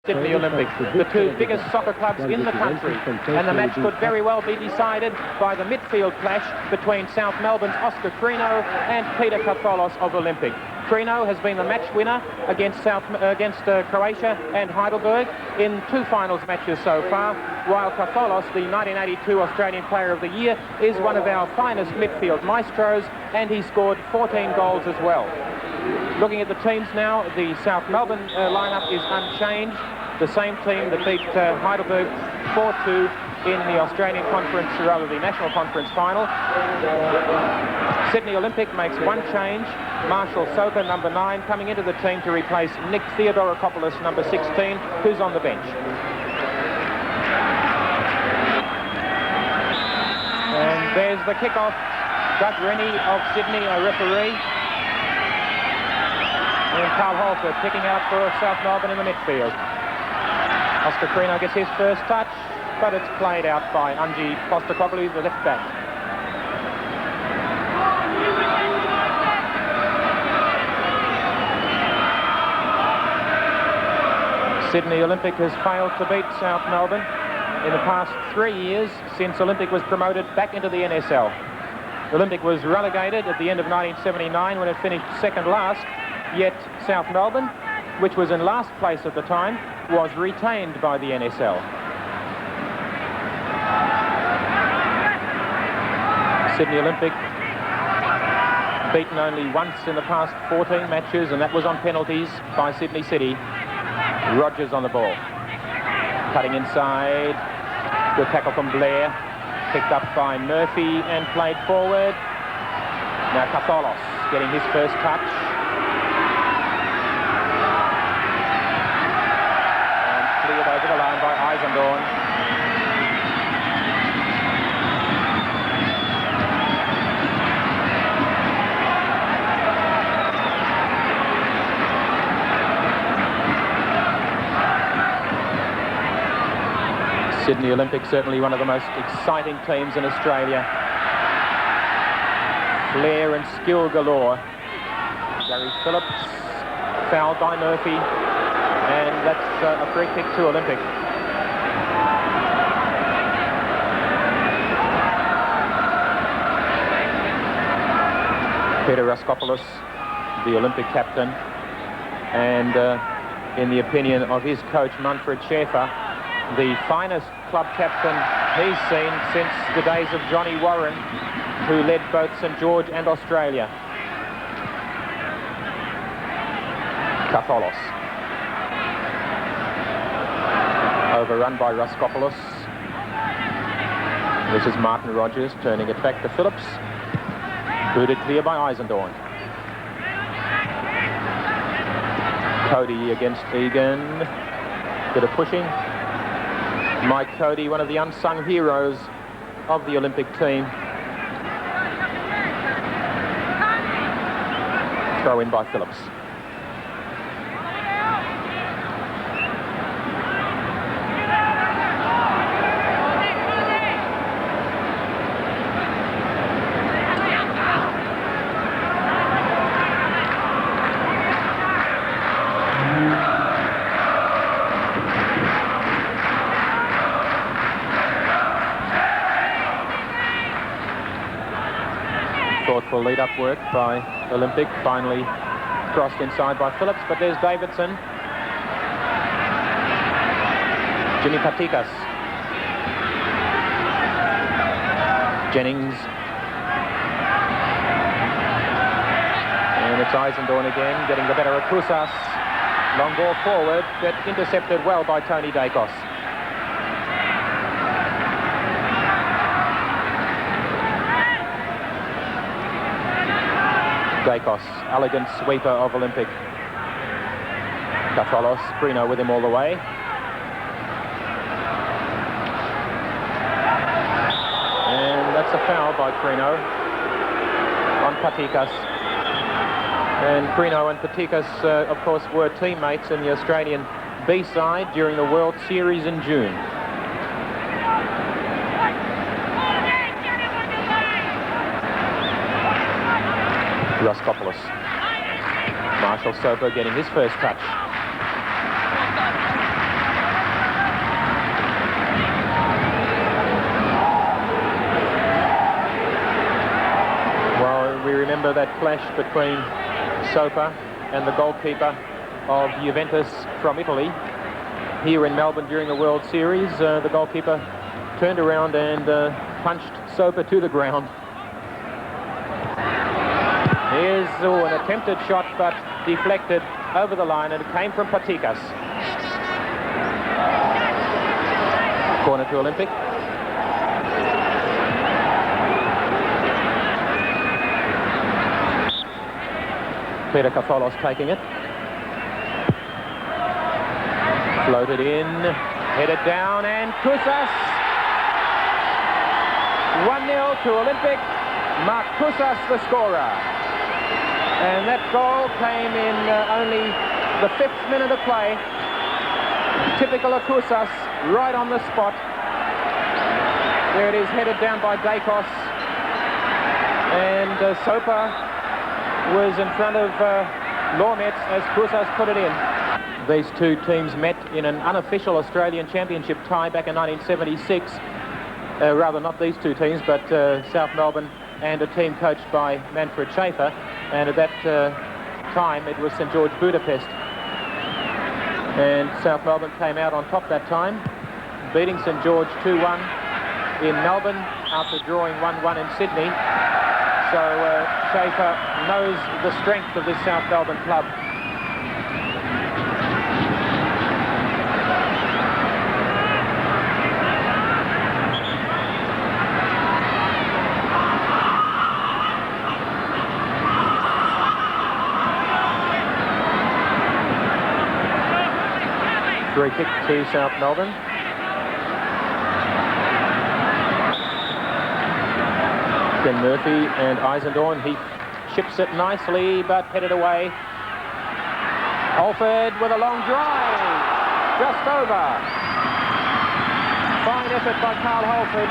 Sydney Olympic, the two biggest soccer clubs in the country, and the match could very well be decided by the midfield clash between South Melbourne's Oscar Crino and Peter Katholos of Olympic. Crino has been the match winner against Croatia and Heidelberg in two finals matches so far, while Katholos, the 1982 Australian Player of the Year, is one of our finest midfield maestros, and he scored 14 goals as well. Looking at the teams now, the South Melbourne lineup is unchanged. The same team that beat Heidelberg 4-2 in the Australian Conference, or rather the National Conference final. Sydney Olympic makes one change. Marshall Soper, number 9, coming into the team to replace Nick Theodorakopoulos, number 16, who's on the bench. And there's the kickoff. Doug Rennie of Sydney, a referee. And Carl Holter picking out for South Melbourne in the midfield. Oscar Crino gets his first touch, but it's played out by Anji Postecoglou, the left back. Sydney Olympic has failed to beat South Melbourne in the past 3 years since Olympic was promoted back into the NSL. Olympic was relegated at the end of 1979 when it finished second last, yet South Melbourne, which was in last place at the time, was retained by the NSL. Sydney Olympic beaten only once in the past 14 matches, and that was on penalties by Sydney City. Rogers on the ball. Cutting inside. Good tackle from Blair. Picked up by Murphy and played forward. Now Katholos getting his first touch. Over the line by Eisendorn. Sydney Olympic, certainly one of the most exciting teams in Australia. Flair and skill galore. Gary Phillips fouled by Murphy. And that's a free kick to Olympic. Peter Raskopoulos, the Olympic captain, and in the opinion of his coach Manfred Schäfer, the finest club captain he's seen since the days of Johnny Warren, who led both St George and Australia. Katholos. Overrun by Raskopoulos. This is Martin Rogers turning it back to Phillips. Booted clear by Eisendorn. Cody against Egan. Bit of pushing. Mike Cody, one of the unsung heroes of the Olympic team. Throw in by Phillips. Thoughtful lead-up work by Olympic, finally crossed inside by Phillips, but there's Davidson. Jimmy Patikas. Jennings. And it's Eisendorn again, getting the better of Kusas. Long ball forward, but intercepted well by Tony Dacos. Dacos, elegant sweeper of Olympic. Katholos, Crino with him all the way. And that's a foul by Crino on Patikas. And Crino and Patikas, of course, were teammates in the Australian B-side during the World Series in June. Raskopoulos. Marshall Soper getting his first touch. remember that clash between Soper and the goalkeeper of Juventus from Italy here in Melbourne during the World Series. The goalkeeper turned around and punched Soper to the ground. Here's an attempted shot, but deflected over the line, and it came from Patikas. Corner to Olympic. Peter Kafolos taking it. Floated in, headed down, and Kousas. 1-0 to Olympic. Mark Kousas the scorer. And that goal came in only the 5th minute of play. Typical of Kousas, right on the spot. There it is, headed down by Dacos. And Soper was in front of Lormetz as Kousas put it in. These two teams met in an unofficial Australian Championship tie back in 1976. Rather, not these two teams, but South Melbourne and a team coached by Manfred Schaefer. And at that time, it was St George Budapest. And South Melbourne came out on top that time, beating St George 2-1 in Melbourne after drawing 1-1 in Sydney. So Schaefer knows the strength of this South Melbourne club. Free kick to South Melbourne. Then Murphy and Eisendorn, he chips it nicely, but headed away. Holford with a long drive, just over. Fine effort by Carl Holford.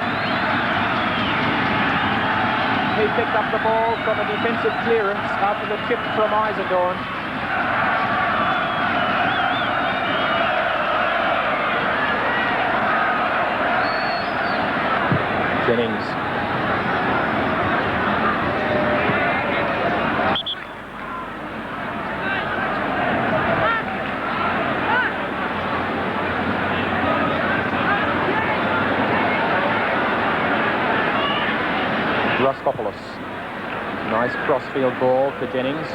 He picked up the ball from a defensive clearance after the chip from Eisendorn. Jennings. Roskopoulos. Nice crossfield ball to Jennings.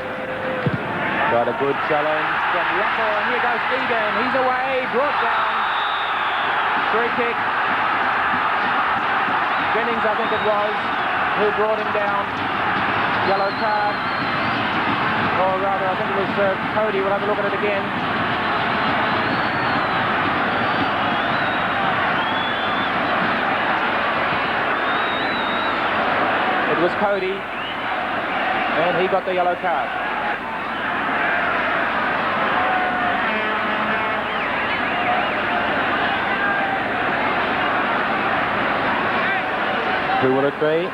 Got a good challenge from Russell, and here goes Egan. He's away, brought down. Free kick. Jennings, I think it was, who brought him down. Yellow card. Or rather, I think it was Cody. We'll have a look at it again. It was Cody, and he got the yellow card. Who will it be?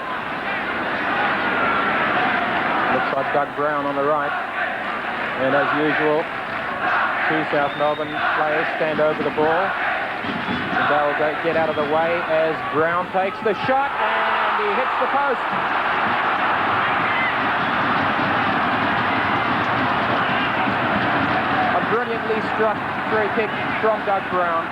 Looks like Doug Brown on the right. And as usual, two South Melbourne players stand over the ball. And they'll get out of the way as Brown takes the shot, and he hits the post. A brilliantly struck free kick from Doug Brown.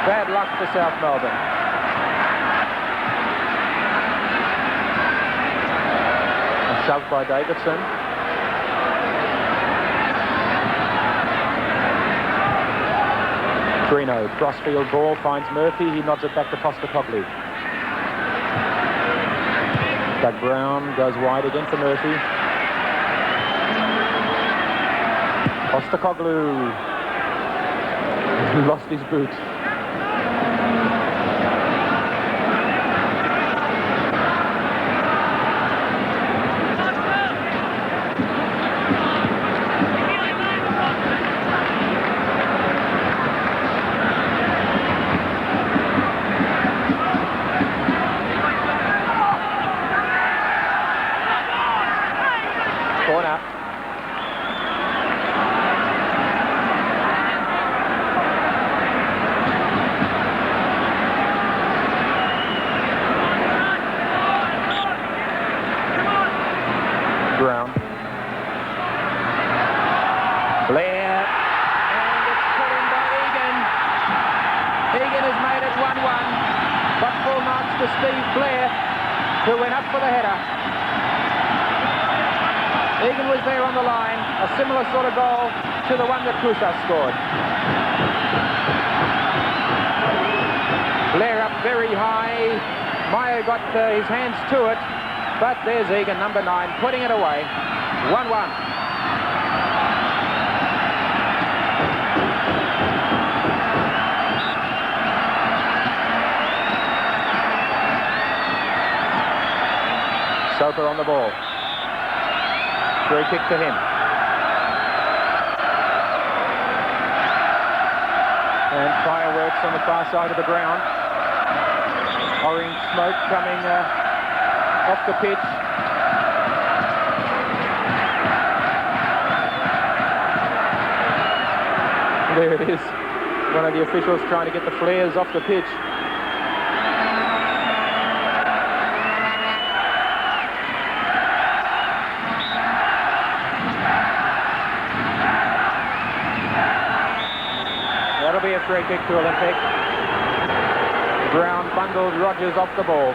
Bad luck for South Melbourne. A shove by Davidson. Trino, crossfield ball, finds Murphy. He nods it back to Postecoglou. Doug Brown goes wide again for Murphy. Postecoglou lost his boot. who went up for the header. Egan was there on the line, a similar sort of goal to the one that Kusas scored. Blair up very high. Meyer got his hands to it, but there's Egan, number 9, putting it away. 1-1. Soper on the ball. Free kick to him. And fireworks on the far side of the ground. Orange smoke coming off the pitch. There it is. One of the officials trying to get the flares off the pitch. That'll be a free kick to Olympic. Brown bundled Rogers off the ball.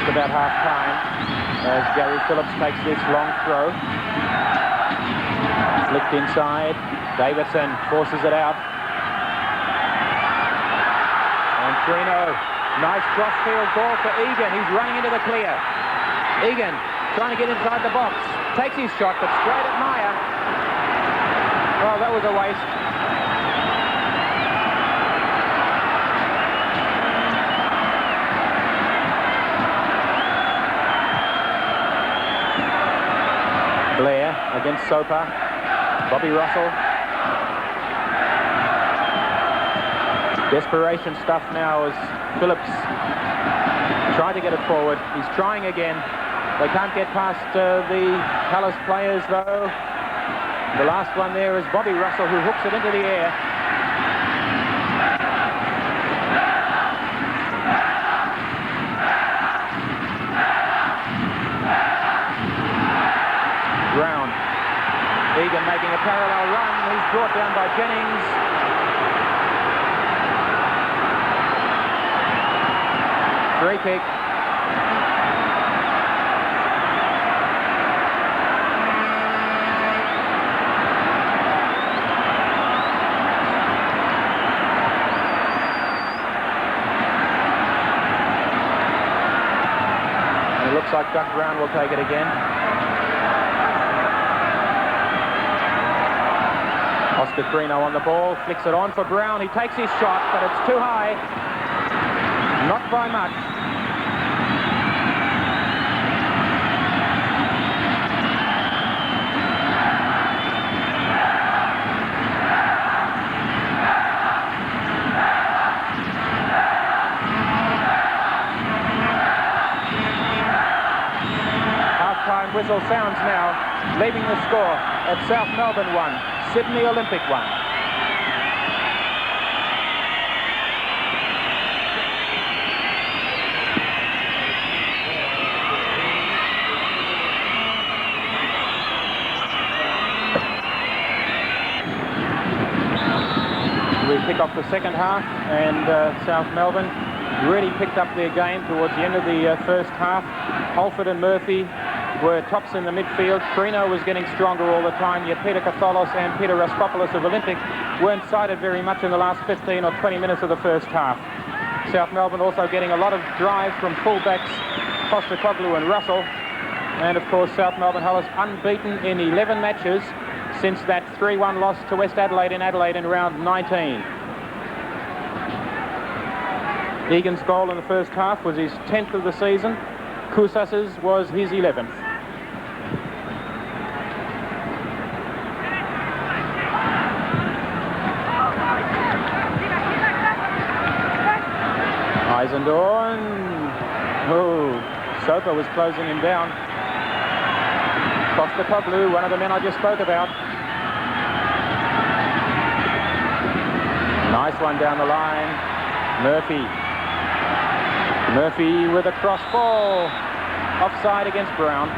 About half-time as Gary Phillips takes this long throw. Flicked inside. Davidson forces it out. And Crino, nice cross-field ball for Egan. He's running into the clear. Egan trying to get inside the box. Takes his shot, but straight at Meyer. Well, that was a waste. Blair against Soper. Bobby Russell. Desperation stuff now as Phillips tried to get it forward. He's trying again. They can't get past the HELLAS players though. The last one there is Bobby Russell, who hooks it into the air. Brown. Egan making a parallel run. He's brought down by Jennings. Free kick. And it looks like Doug Brown will take it again. Oscar Crino on the ball, flicks it on for Brown. He takes his shot, but it's too high. Not by much. Half-time whistle sounds now, leaving the score at South Melbourne 1. Sydney Olympic 1. We pick off the second half, and South Melbourne really picked up their game towards the end of the first half. Holford and Murphy were tops in the midfield. Crino was getting stronger all the time, yet Peter Katholos and Peter Raskopoulos of Olympic weren't sighted very much in the last 15 or 20 minutes of the first half. South Melbourne also getting a lot of drive from fullbacks Postacoglu and Russell. And of course South Melbourne HELLAS unbeaten in 11 matches since that 3-1 loss to West Adelaide in Adelaide in round 19. Egan's goal in the first half was his 10th of the season. Kusas's was his 11th. Eisendorn. Oh, Soper was closing him down. Postecoglou, one of the men I just spoke about. Nice one down the line. Murphy. Murphy with a cross ball. Offside against Brown.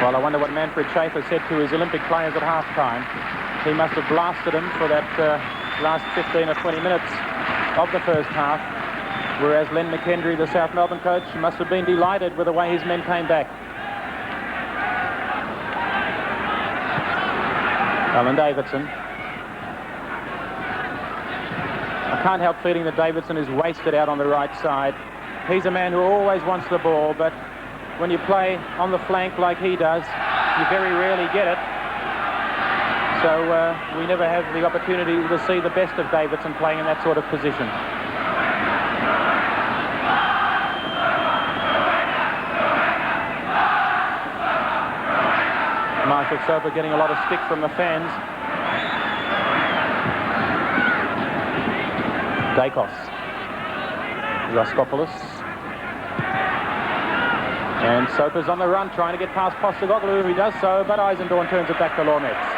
Well, I wonder what Manfred Schaefer said to his Olympic players at half-time. He must have blasted them for that last 15 or 20 minutes of the first half, whereas Len McKendry, the South Melbourne coach, must have been delighted with the way his men came back. Alan Davidson. I can't help feeling that Davidson is wasted out on the right side. He's a man who always wants the ball, but when you play on the flank like he does, you very rarely get it. So we never have the opportunity to see the best of Davidson playing in that sort of position. Marshall Soper getting a lot of stick from the fans. Dacos. Raskopoulos. And Soper's on the run, trying to get past Postecoglou. He does so, but Eisendorn turns it back to Lormetz.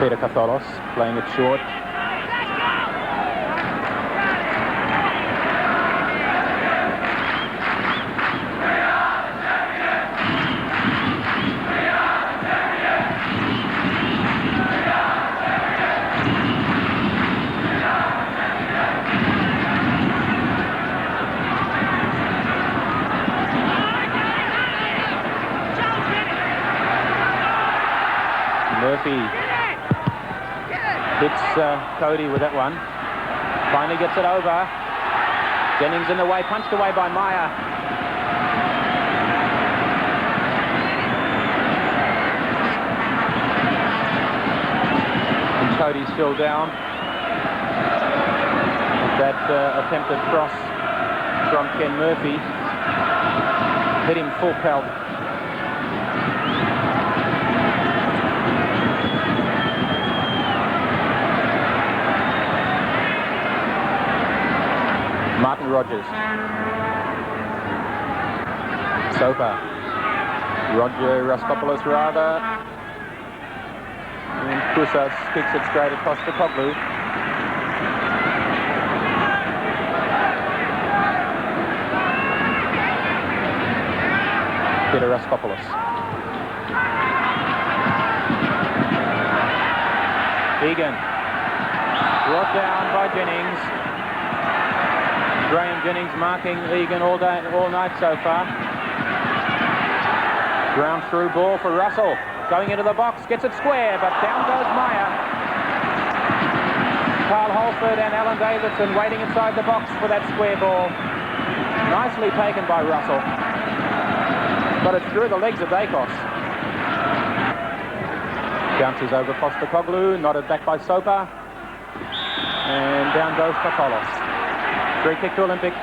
Peter Katholos playing it short. Murphy hits Cody with that one. Finally gets it over. Jennings in the way, punched away by Meyer. And Cody's still down. That attempted cross from Ken Murphy hit him full pelt. Martin Rogers. Soper. Roger Raskopoulos rather. And Kousas kicks it straight across to Postecoglou. Peter Raskopoulos. Egan. Brought down by Jennings. Graham Jennings marking Egan all night so far. Ground through ball for Russell. Going into the box, gets it square, but down goes Meyer. Carl Holford and Alan Davidson waiting inside the box for that square ball. Nicely taken by Russell. But it's through the legs of Dacos. Bounces over Postecoglou, nodded back by Soper. And down goes Katholos. Free kick to Olympic.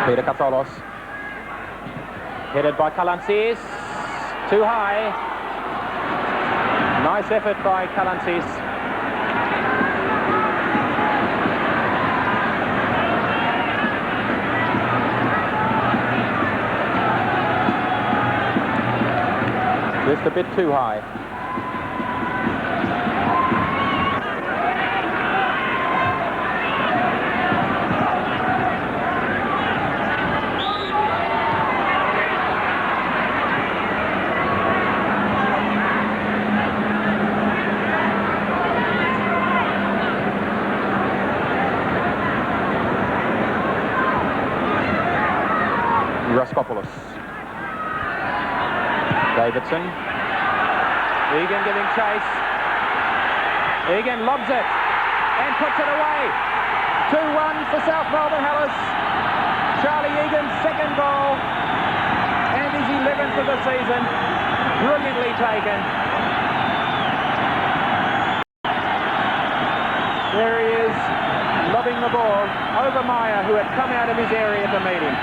Peter Katholos. Headed by Kalantzis. Too high. Nice effort by Kalantzis. Just a bit too high. Raskopoulos. Davidson. Egan giving chase. Egan lobs it and puts it away. 2-1 for South Melbourne HELLAS. Charlie Egan's second goal and his 11th of the season. Brilliantly taken. There he is, lobbing the ball over Meyer, who had come out of his area to meet him.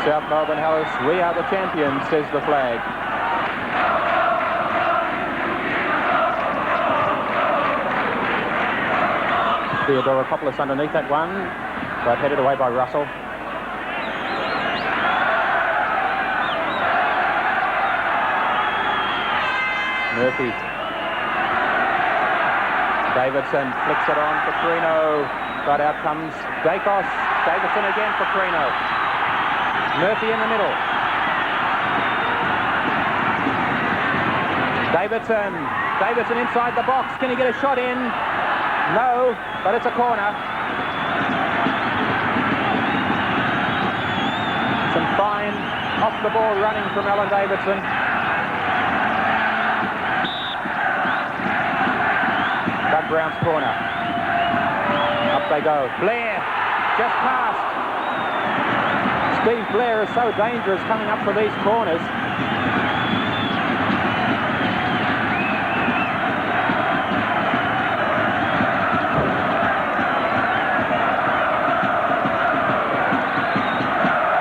South Melbourne HELLAS, we are the champions, says the flag. Theodorakopoulos underneath that one, but headed away by Russell. Murphy. Davidson flicks it on for Carino, but out comes Dacos. Davidson again for Carino. Murphy in the middle. Davidson inside the box. Can he get a shot in? No, but it's a corner. Some fine off-the-ball running from Alan Davidson. Doug Brown's corner. Up they go. Blair, just past. Steve Blair is so dangerous coming up for these corners.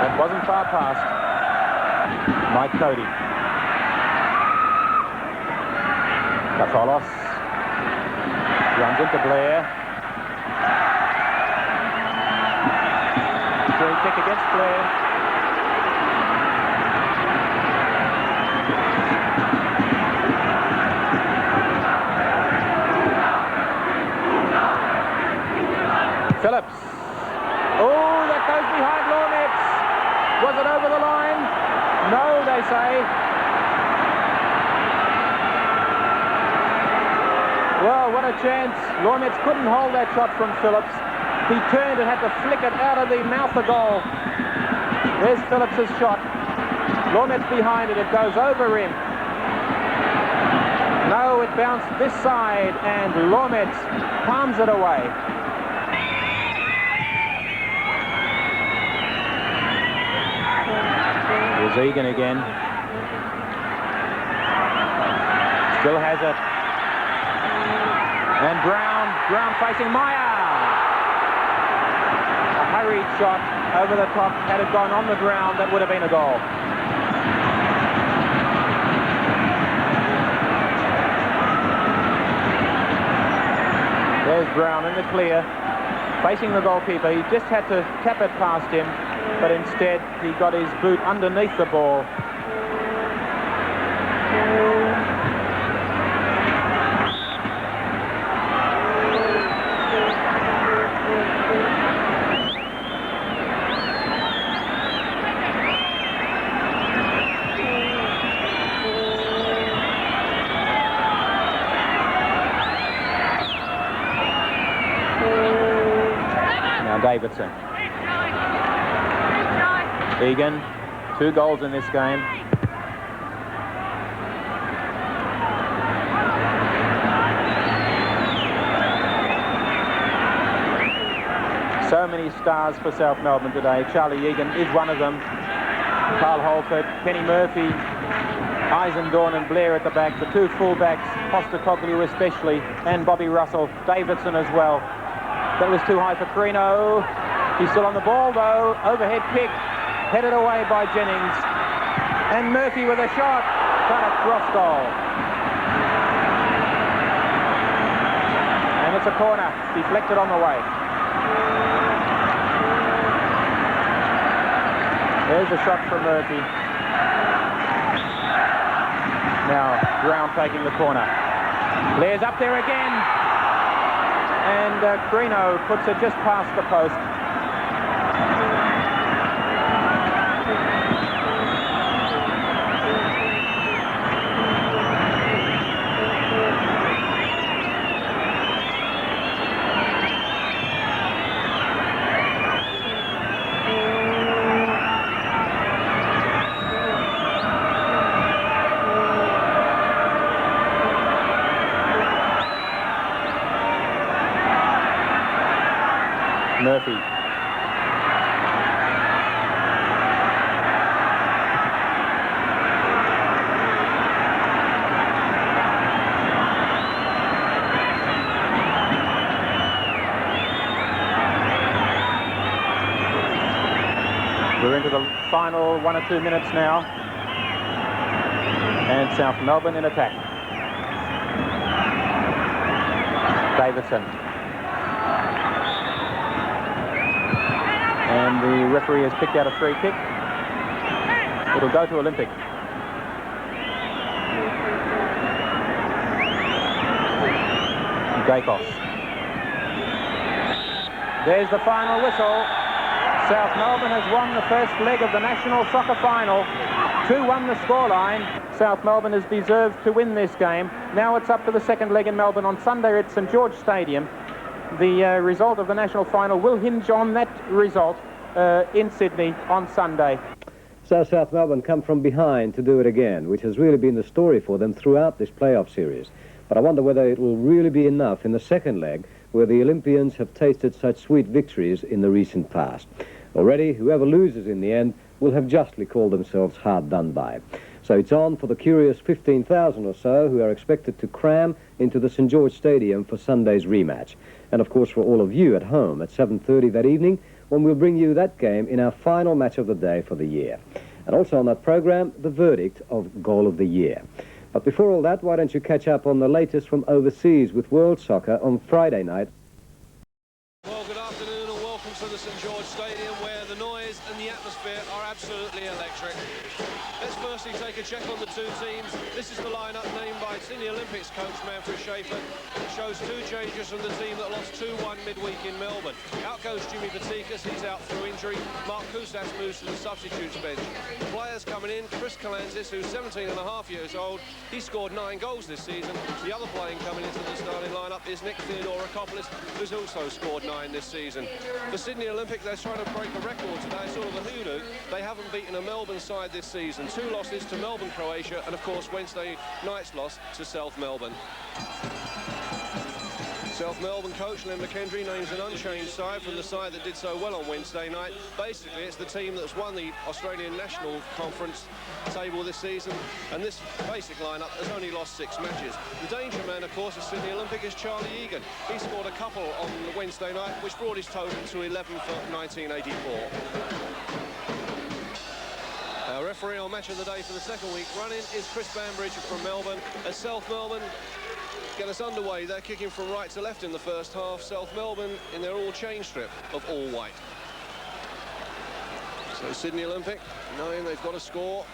That wasn't far past. Mike Cody. Kafolos runs into Blair. Free kick against Blair. Phillips. Oh, that goes behind Lornitz. Was it over the line? No, they say. Well, what a chance. Lornitz couldn't hold that shot from Phillips. He turned and had to flick it out of the mouth of goal. There's Phillips's shot. Lornitz behind it. It goes over him. No, it bounced this side, and Lornitz palms it away. Here's Egan again. Still has it. And Brown facing Meyer. Hurried shot over the top. Had it gone on the ground, that would have been a goal. There's Brown in the clear, facing the goalkeeper. He just had to tap it past him, but instead he got his boot underneath the ball. Davidson. Egan, 2 goals in this game. So many stars for South Melbourne today. Charlie Egan is one of them. Carl Holford, Kenny Murphy, Eisendorn and Blair at the back. The 2 fullbacks, Postacoglu especially, and Bobby Russell. Davidson as well. That was too high for Carino. He's still on the ball though. Overhead kick, headed away by Jennings. And Murphy with a shot, but a cross goal. a corner, deflected on the way. There's a shot from Murphy. Now Brown taking the corner. Blair's up there again. And Greeno puts it just past the post. Murphy. We're into the final 1 or 2 minutes now. And South Melbourne in attack. Davison. And the referee has picked out a free kick. It'll go to Olympic. Dacos. There's the final whistle. South Melbourne has won the first leg of the National Soccer Final. 2-1 the scoreline. South Melbourne has deserved to win this game. Now it's up to the second leg in Melbourne on Sunday at St George Stadium. The result of the National Final will hinge on that result in Sydney on Sunday. So South Melbourne come from behind to do it again, which has really been the story for them throughout this playoff series. But I wonder whether it will really be enough in the second leg, where the Olympians have tasted such sweet victories in the recent past. Already, whoever loses in the end will have justly called themselves hard done by. So it's on for the curious 15,000 or so who are expected to cram into the St George Stadium for Sunday's rematch. And of course for all of you at home at 7:30 that evening, when we'll bring you that game in our final match of the day for the year. And also on that programme, the verdict of Goal of the Year. But before all that, why don't you catch up on the latest from overseas with World Soccer on Friday night. Well, good afternoon and welcome to the St George Stadium, where the noise and the atmosphere are absolutely electric. Let's firstly take a check on the two teams. This is the lineup named by Sydney Olympics coach Manfred Schaefer. It shows two changes from the team that lost 2-1 midweek in Melbourne. Out goes Jimmy Vatikas, he's out through injury. Mark Kusas moves to the substitutes bench. Players coming in, Chris Kalantzis, who's 17 and a half years old. He scored 9 goals this season. The other playing coming into the starting lineup is Nick Theodorakopoulos, who's also scored 9 this season. For Sydney Olympic, they're trying to break a record today, sort of a hoodoo. They haven't beaten a Melbourne side this season. 2 losses to Melbourne, Croatia, and of course Wednesday night's loss to South Melbourne. South Melbourne coach Len McKendry names an unchanged side from the side that did so well on Wednesday night. Basically, it's the team that's won the Australian National Conference table this season, and this basic lineup has only lost 6 matches. The danger man, of course, of Sydney Olympic is Charlie Egan. He scored a couple on Wednesday night, which brought his total to 11 for 1984. Our referee on Match of the Day for the second week running is Chris Bambridge from Melbourne. As South Melbourne get us underway, they're kicking from right to left in the first half. South Melbourne in their all-change strip of all white. So Sydney Olympic, knowing they've got to score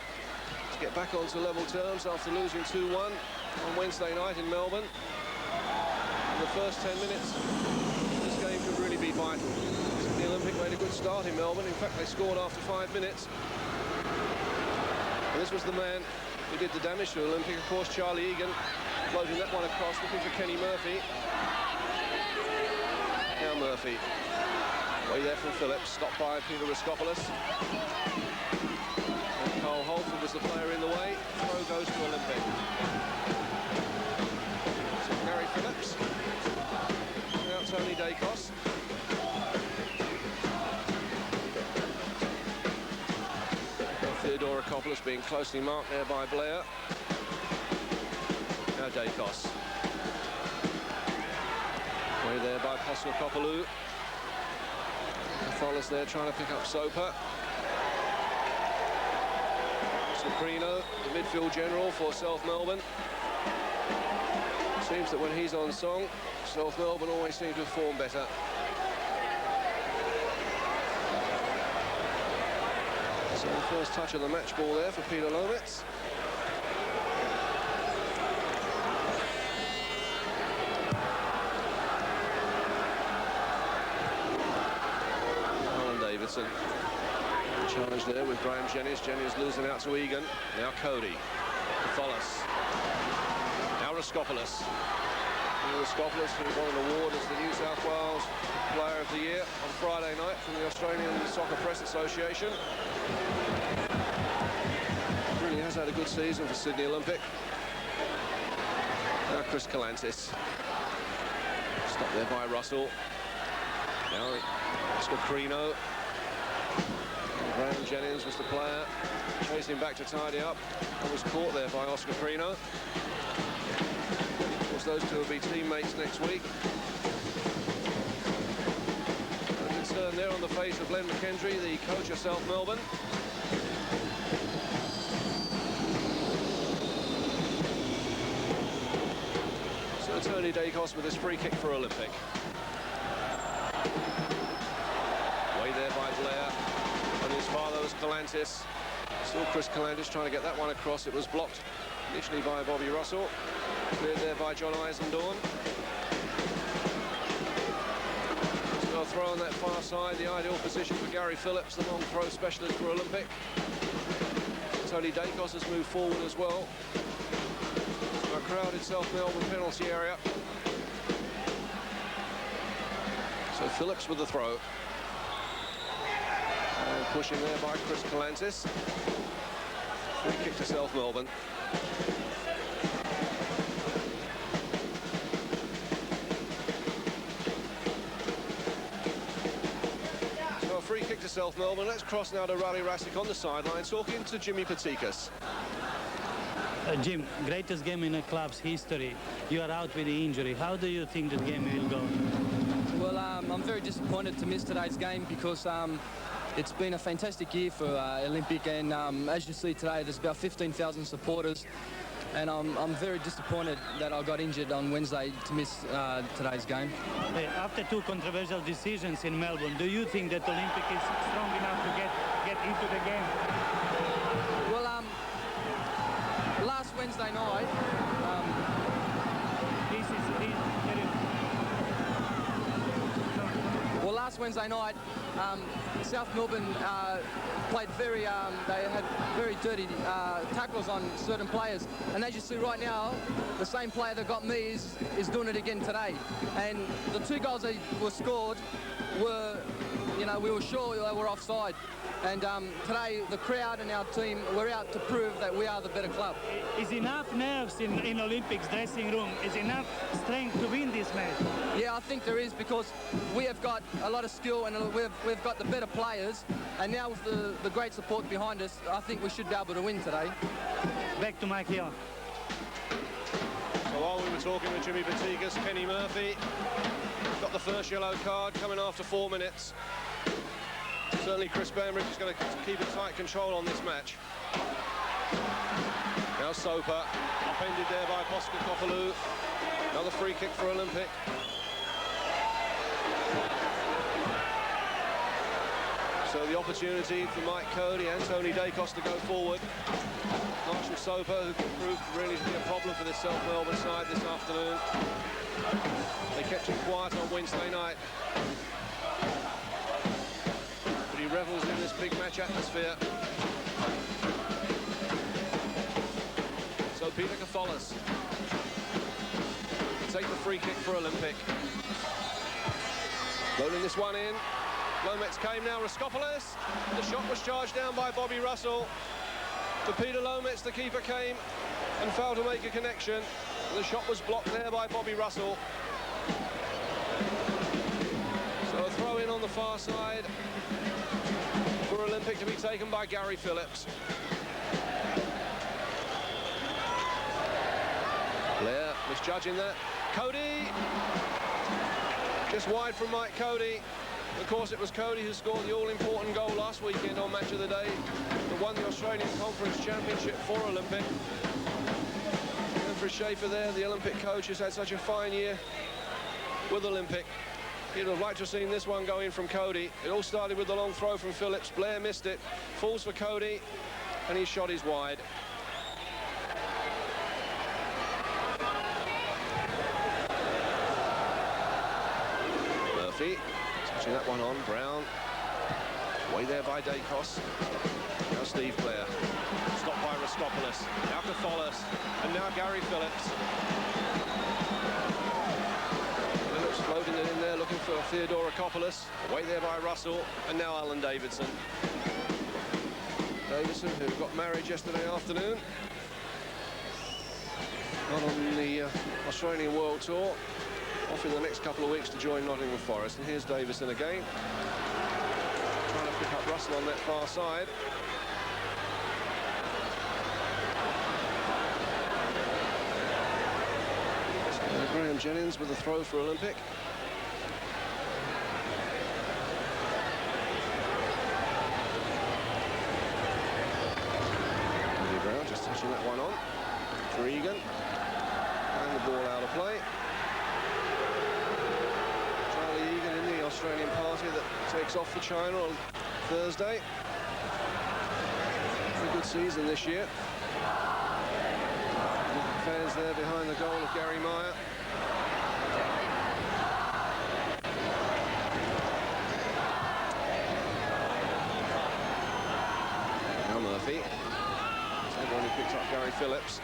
to get back onto level terms after losing 2-1 on Wednesday night in Melbourne. In the first 10 minutes, this game could really be vital. Sydney Olympic made a good start in Melbourne. In fact, they scored after 5 minutes. And this was the man who did the damage to Olympic, of course, Charlie Egan, floating that one across, looking for Kenny Murphy. Now Murphy, way there from Phillips, stopped by Peter Riskopoulos. And Carl Holford was the player in the way. Throw goes to Olympic. So Gary Phillips. Now Tony Dacos. Theodorakopoulos being closely marked there by Blair. Now Dacos. Way there by Postecoglou. Catholis there trying to pick up Soper. Soprino, the midfield general for South Melbourne. Seems that when he's on song, South Melbourne always seem to perform better. So the first touch of the match ball there for Peter Lometz. Alan Davidson. Challenge there with Graham Jennings. Jennings losing out to Egan. Now Cody. Follis. Now Raskopoulos. Raskopoulos, who won an award as the New South Wales Player of the Year on Friday night from the Australian Soccer Press Association. Really has had a good season for Sydney Olympic. Now Chris Calantis. Stopped there by Russell. Now Oscar Crino. Graham Jennings was the player, chasing back to tidy up, and was caught there by Oscar Crino. Of course, those two will be teammates next week. A concern there on the face of Len McKendry, the coach of South Melbourne. So Tony Dacos with his free kick for Olympic. Way there by Blair. And his father was Calantis. Still Chris Calantis trying to get that one across. It was blocked initially by Bobby Russell. Cleared there by John Eisendorn. So a throw on that far side. The ideal position for Gary Phillips, the long throw specialist for Olympic. Tony Dacos has moved forward as well. A crowded South Melbourne penalty area. So Phillips with the throw. And pushing there by Chris Calantis. Free kick to South Melbourne. So a free kick to South Melbourne. Let's cross now to Raleigh Rassick on the sideline, talking to Jimmy Patikas. Jim, greatest game in a club's history. You are out with the injury. How do you think the game will go? Well, I'm very disappointed to miss today's game because it's been a fantastic year for Olympic, and as you see today, there's about 15,000 supporters, and I'm very disappointed that I got injured on Wednesday to miss today's game. Hey, after two controversial decisions in Melbourne, do you think that Olympic is strong enough to get into the game? Well, last Wednesday night, last Wednesday night, South Melbourne played they had very dirty tackles on certain players. And as you see right now, the same player that got me is doing it again today. And the two goals that were scored were, we were sure they were offside. And today, the crowd and our team, we're out to prove that we are the better club. Is enough nerves in Olympics dressing room? Is enough strength to win this match? Yeah, I think there is, because we have got a lot of skill and we've got the better players. And now with the great support behind us, I think we should be able to win today. Back to Mike Leon. So while we were talking with Jimmy Patikas, Kenny Murphy got the first yellow card coming after 4 minutes. Certainly Chris Bambridge is going to keep a tight control on this match. Now Soper, upended there by Oscar Kopalu. Another free kick for Olympic. So the opportunity for Mike Cody and Tony Dacos to go forward. Marshall Soper, who proved really to be a problem for this South Melbourne side this afternoon. They kept him quiet on Wednesday night. He revels in this big match atmosphere. So Peter Katholis take the free kick for Olympic. Rolling this one in. Lometz came now, Raskopoulos. The shot was charged down by Bobby Russell. For Peter Lometz, the keeper came and failed to make a connection. The shot was blocked there by Bobby Russell. So a throw in on the far side for Olympic to be taken by Gary Phillips. Blair misjudging that. Cody, just wide from Mike Cody. Of course, it was Cody who scored the all-important goal last weekend on Match of the Day that won the Australian Conference Championship for Olympic. And Alfred Schaefer there, the Olympic coach, has had such a fine year with Olympic. He'd have liked to have seen this one go in from Cody. It all started with the long throw from Phillips. Blair missed it. Falls for Cody, and his shot is wide. Murphy touching that one on. Brown. Way there by Dacos. Now Steve Blair. Stopped by Raskopoulos. Now Katholis. And now Gary Phillips. Phillips floating it in there, looking for Theodorakopoulos. Way there by Russell. And now Alan Davidson. Davidson, who got married yesterday afternoon. Not on the Australian World Tour. Off in the next couple of weeks to join Nottingham Forest. And here's Davison again. Trying to pick up Russell on that far side. Graham Jennings with a throw for Olympic. Brown just touching that one on for Egan. And the ball out of play. Charlie Egan in the Australian party that takes off for China on Thursday. A good season this year. Fans there behind the goal of Gary Meyer. Now Murphy. Everyone who picks up Gary Phillips.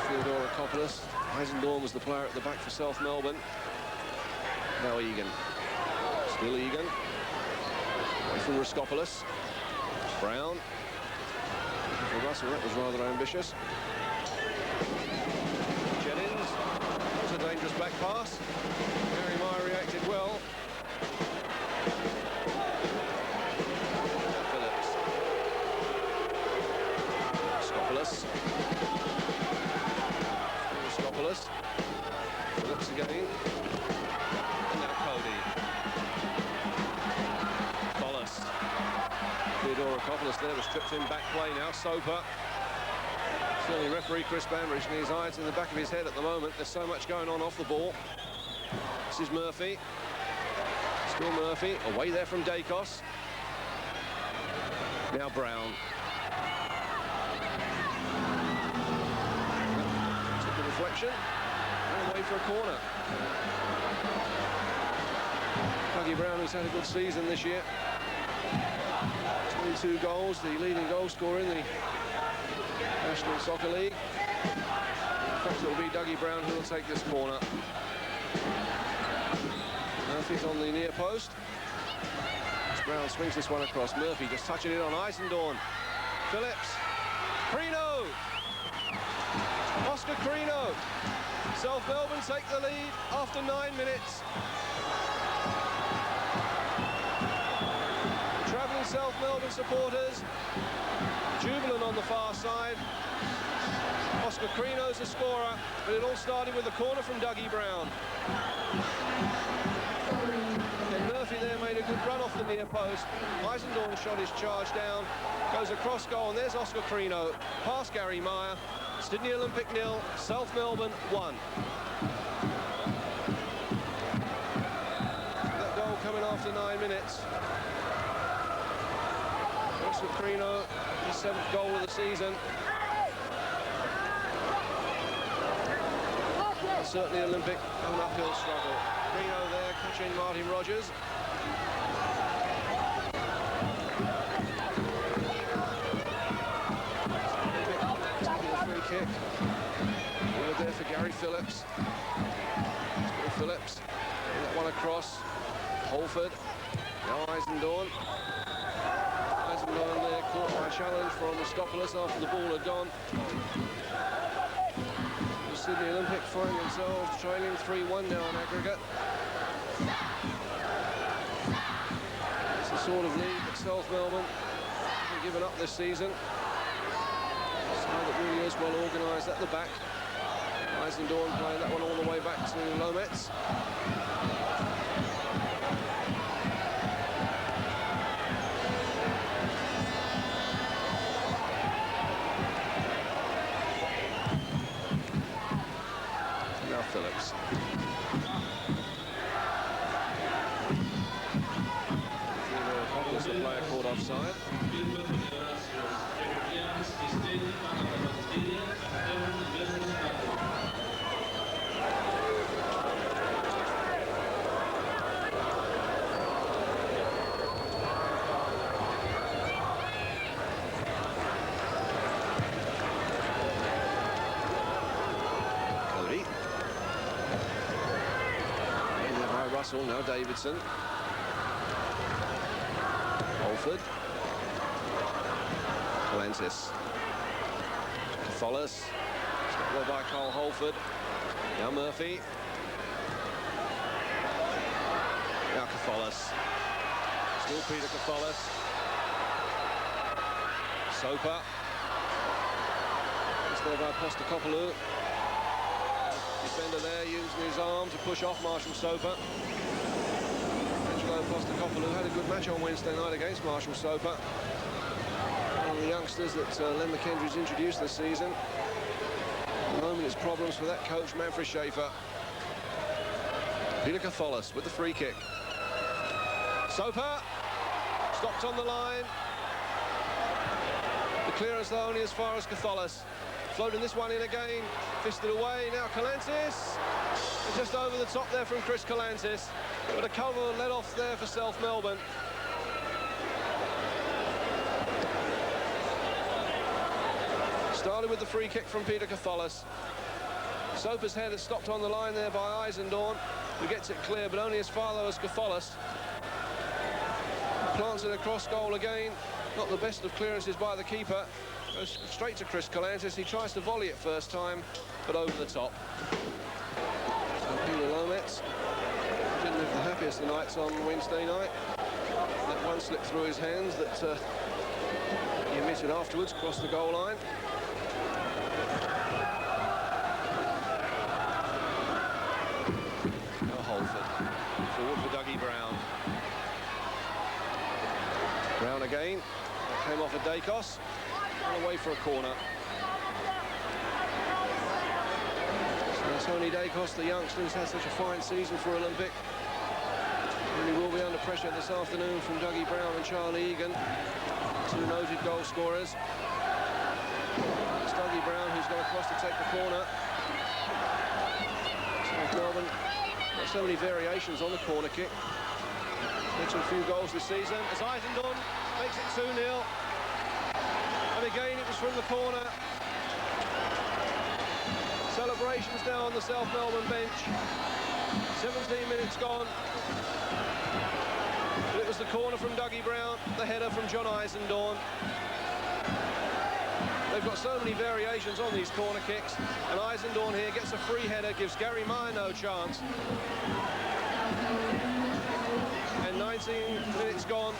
Theodorakopoulos. Eisendorn was the player at the back for South Melbourne. Now Egan. Still Egan. Away from Raskopoulos. Brown. For Russell, that was rather ambitious. Jennings. That was a dangerous back pass. Gary Meyer reacted well. Phillips. Raskopoulos. Raskopoulos. Phillips again. And now Cody. Bolus. Theodorakopoulos there was tripped in back play now. Soper. Certainly referee Chris Bambridge and his eyes in the back of his head at the moment. There's so much going on off the ball. This is Murphy. Still Murphy. Away there from Dacos. Now Brown. Took the deflection. And away for a corner. Dougie Brown, who's had a good season this year. 22 goals, the leading goal scorer in the National Soccer League. In fact, it will be Dougie Brown who will take this corner. Murphy's on the near post. As Brown swings this one across. Murphy just touching it on Eisendorn. Phillips. Crino. Oscar Crino. South Melbourne take the lead after 9 minutes. Travelling South Melbourne supporters, jubilant on the far side. Oscar Crino's the scorer, but it all started with a corner from Dougie Brown. And Murphy there made a good run off the near post. Eisendorn shot his charge down, goes across goal, and there's Oscar Crino, past Gary Meyer. Sydney Olympic 0, South Melbourne 1. That goal coming after 9 minutes. Oscar Crino, his 7th goal of the season. Certainly Olympic, an uphill struggle. Crino there catching Martin Rogers. Taking a free kick. We're there for Gary Phillips. Phillips, that one across. Holford, now Eisendorn. Eisendorn there caught by a challenge from Raskopoulos after the ball had gone. The Sydney Olympic find themselves trailing 3-1 now on aggregate. It's the sort of lead that South Melbourne haven't given up this season. Side that really is well organised at the back. Eisendorn playing that one all the way back to Lometz. Russell, now Davidson. Holford. Calantis. Catholis. Stopped there by Carl Holford. Now Murphy. Now Catholis. Still Peter Catholis. Soper. It's there by Postecopoulou. Defender there using his arm to push off Marshall Soper. Angelo Postecopoulou had a good match on Wednesday night against Marshall Soper. One of the youngsters that Len McKendry's introduced this season. At the moment it's problems for that coach, Manfred Schaefer. Peter Catholis with the free kick. Soper stopped on the line. The clearance though only as far as Catholis. Floating this one in again, fisted away, now Calantis. Just over the top there from Chris Calantis. But a cover let off there for South Melbourne. Started with the free kick from Peter Catholis. Soper's head is stopped on the line there by Eisendorn, who gets it clear, but only as far though as Catholis. Plants it across goal again. Not the best of clearances by the keeper. Goes straight to Chris Calantis. He tries to volley it first time, but over the top. So Peter Lometz didn't have the happiest of nights on Wednesday night. That one slipped through his hands that he omitted afterwards, crossed the goal line. Now Holford. Forward for Dougie Brown. Brown again. Came off a Dacos. Away for a corner. So Tony Dacos, the youngster, has had such a fine season for Olympic. And he will be under pressure this afternoon from Dougie Brown and Charlie Egan, two noted goal scorers. It's Dougie Brown who's going across to take the corner. South Melbourne got so many variations on the corner kick. Led to a few goals this season as Eisendorn makes it 2-0. And again, it was from the corner. Celebrations now on the South Melbourne bench. 17 minutes gone. But it was the corner from Dougie Brown, the header from John Eisendorn. They've got so many variations on these corner kicks. And Eisendorn here gets a free header, gives Gary Meyer no chance. And 19 minutes gone.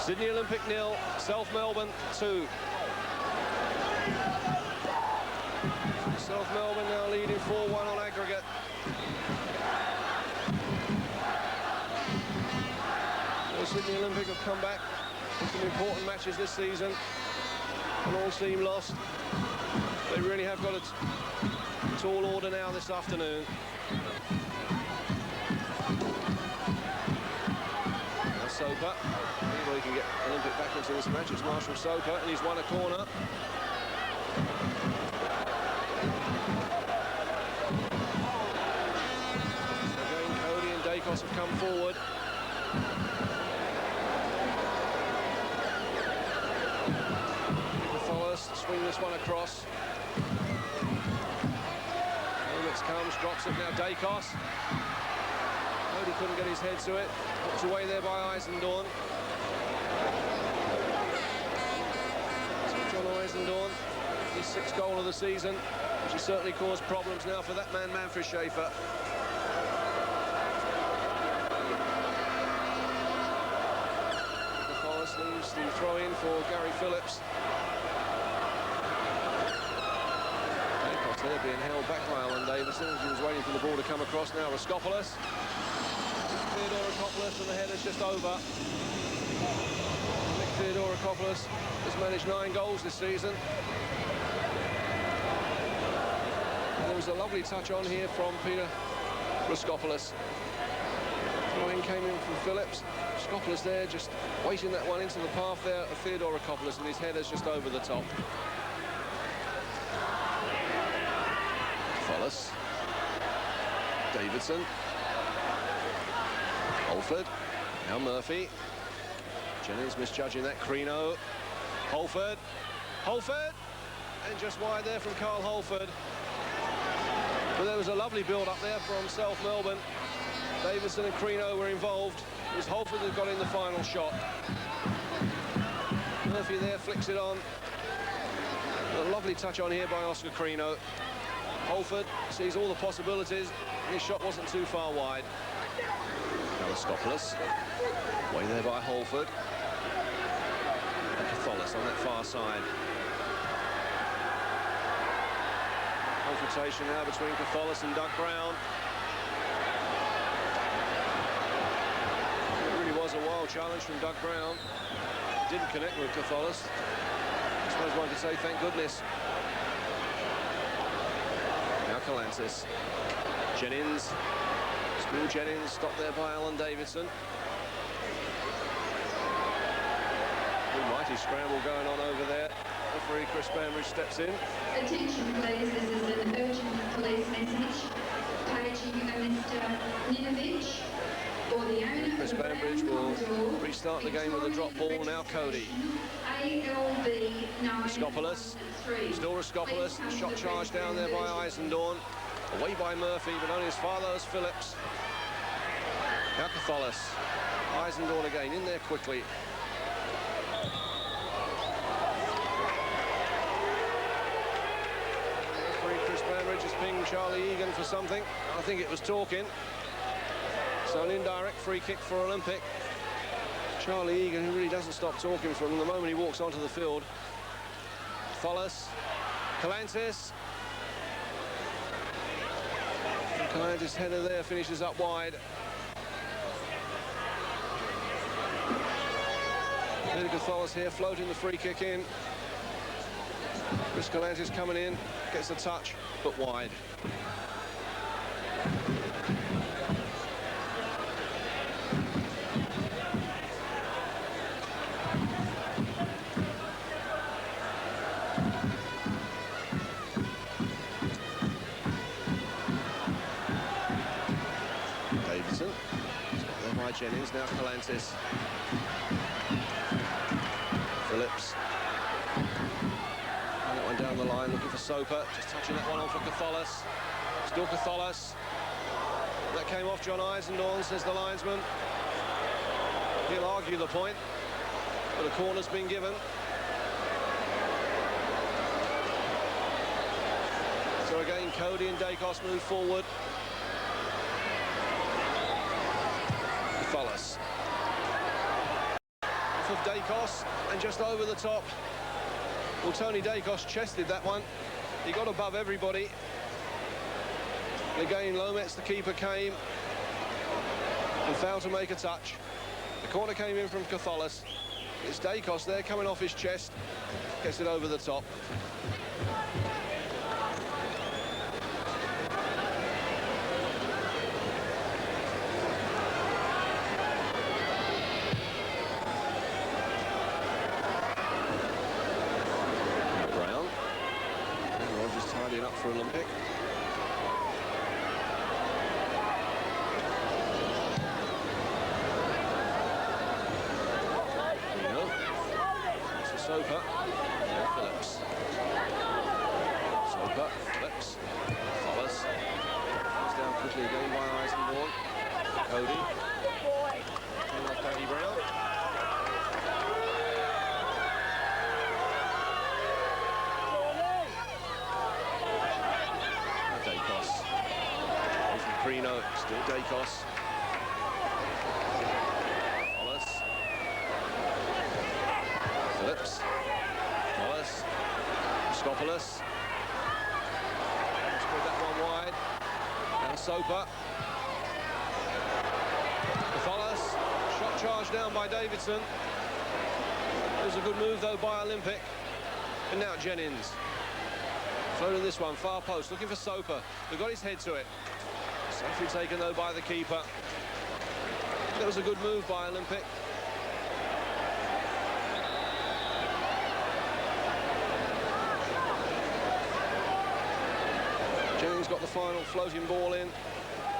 Sydney Olympic 0, South Melbourne 2. South Melbourne now leading 4-1 on aggregate. The Sydney Olympic have come back in some important matches this season and all seem lost. They really have got a tall order now this afternoon. Now Soper. He can get Olympic back into this match. It's Marshall Soper, and he's won a corner. Again, Cody and Dacos have come forward. Catholis swing this one across. Lometz comes, drops it now. Dacos. Cody couldn't get his head to it. Knocked away there by Eisendorn. John Eisendorn, his 6th goal of the season, which has certainly caused problems now for that man, Manfred Schaefer. Catholis leaves the throw-in for Gary Phillips. Dacos there being held back by Alan Davison as he was waiting for the ball to come across. Now Raskopoulos. Theodorakopoulos, and the header's just over. Theodorakopoulos has managed 9 goals this season. And there was a lovely touch on here from Peter Raskopoulos. Throw-in came in from Phillips. Raskopoulos there just waiting that one into the path there of Theodorakopoulos, and his header's just over the top. Follis. Davidson. Holford. Now Murphy. Jennings misjudging that. Crino. Holford. Holford. And just wide there from Carl Holford. But there was a lovely build-up there from South Melbourne. Davidson and Crino were involved. It was Holford that got in the final shot. Murphy there flicks it on. A lovely touch on here by Oscar Crino. Holford sees all the possibilities. His shot wasn't too far wide. Alaskopoulos, way there by Holford. Catholis on that far side. Confrontation now between Catholis and Doug Brown. It really was a wild challenge from Doug Brown. Didn't connect with Catholis. I suppose one could say thank goodness. Now Calantis. Jennings. Spill Jennings, stopped there by Alan Davidson. Mighty scramble going on over there. Referee Chris Bambridge steps in. Attention please, this is an urgent police message. Paging Mr. Ninovich or the owner Chris of the Bambridge will restart the game with a drop ball. Now Cody. ALB Raskopoulos. Still Raskopoulos. Shot charged down there by Eisendorn. Away by Murphy, but only as far though as Phillips. Now Catholis. Eisendorn again in there quickly. Just pinged Charlie Egan for something. I think it was talking. So an indirect free kick for Olympic. Charlie Egan, who really doesn't stop talking from the moment he walks onto the field. Tholis, Calantis. And Calantis' header there finishes up wide. Medical Tholis here floating the free kick in. Chris Calantis coming in, gets a touch, but wide. Davidson, there by Jennings, now Calantis. Phillips. Down the line, looking for Soper, just touching that one on for Catholis. Still Catholis. That came off John Eisendorn, says the linesman. He'll argue the point, but a corner's been given. So again, Cody and Dacos move forward. Catholis. Off of Dacos, and just over the top. Well, Tony Dacos chested that one. He got above everybody. And again, Lometz, the keeper, came and failed to make a touch. The corner came in from Catholis. It's Dacos there coming off his chest. Gets it over the top. For Olympic. It's a Soper. Phillips. Soper. Phillips. Tholis. Comes down quickly again by Eisendorn. Cody. Coming off Paddy Brown. Crino, still Dacos. Wallace. Phillips. Wallace. Raskopoulos. Spread that one wide. Now Soper. Wallace. Shot charged down by Davidson. It was a good move though by Olympic. And now Jennings. Floating this one, far post, looking for Soper, who got his head to it. Safely taken though by the keeper. That was a good move by Olympic. Jennings got the final floating ball in.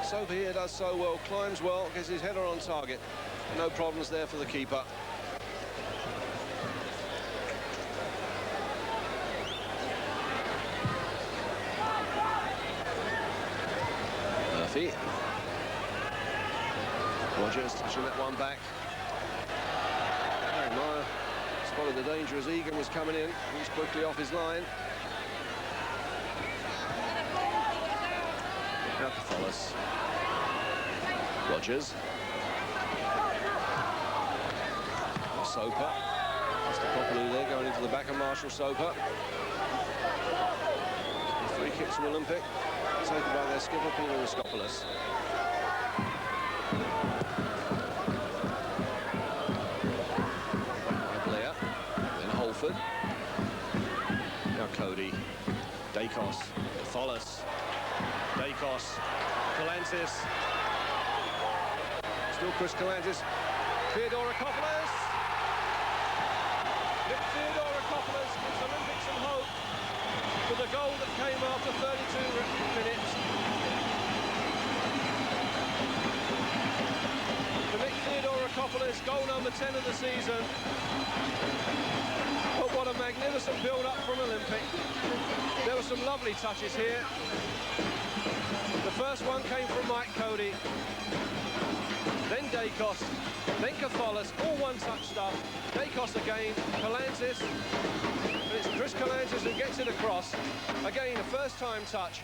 Soper here does so well, climbs well, gets his header on target. No problems there for the keeper. Murphy. Rogers touching that one back. Meyer spotted the danger as Egan was coming in. He's quickly off his line. Now Catholis. Rogers. Soper. Mr. Popolou there going into the back of Marshall Soper. Free kick to Olympic. Taken by their skipper, Peter Raskopoulos. Blair. Then Holford. Now Cody. Dacos. Catholis. Dacos. Calantis. Still Chris Calantis. Theodorakopoulos. Nick Theodorakopoulos gives Olympic some hope with a goal that came after 32 minutes. For Nick Theodorakopoulos, goal number 10 of the season. But what a magnificent build-up from Olympic. There were some lovely touches here. The first one came from Mike Cody. Then Dacos, then Catholis, all one-touch stuff. Dacos again, Calantis, and it's Chris Calantis who gets it across. Again, a first-time touch.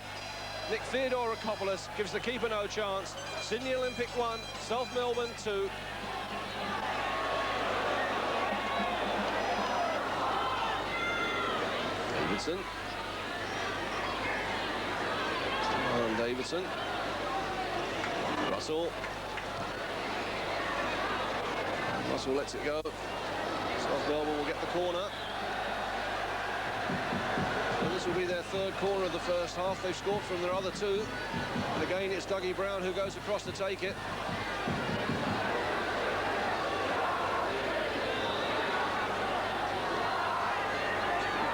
Nick Theodorakopoulos gives the keeper no chance. Sydney Olympic 1, South Melbourne 2. Davidson. And Davidson. Russell. Russell lets it go. South Melbourne will get the corner. And this will be their third corner of the first half. They've scored from their other two. And again, it's Dougie Brown who goes across to take it.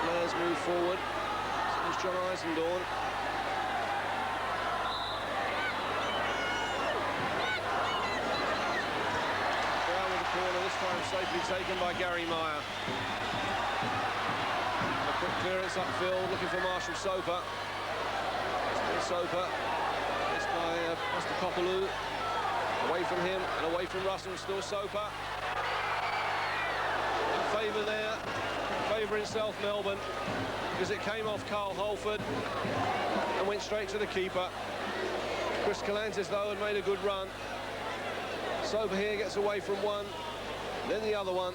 Players move forward. There's John Eisendorn. This time safely taken by Gary Meyer. A quick clearance upfield, looking for Marshall Soper. Soper, it's by Mr. Popolou. Away from him and away from Russell, still Soper. In favour there, favouring South Melbourne, because it came off Carl Holford and went straight to the keeper. Chris Calantis, though, had made a good run. Soper here gets away from one. Then the other one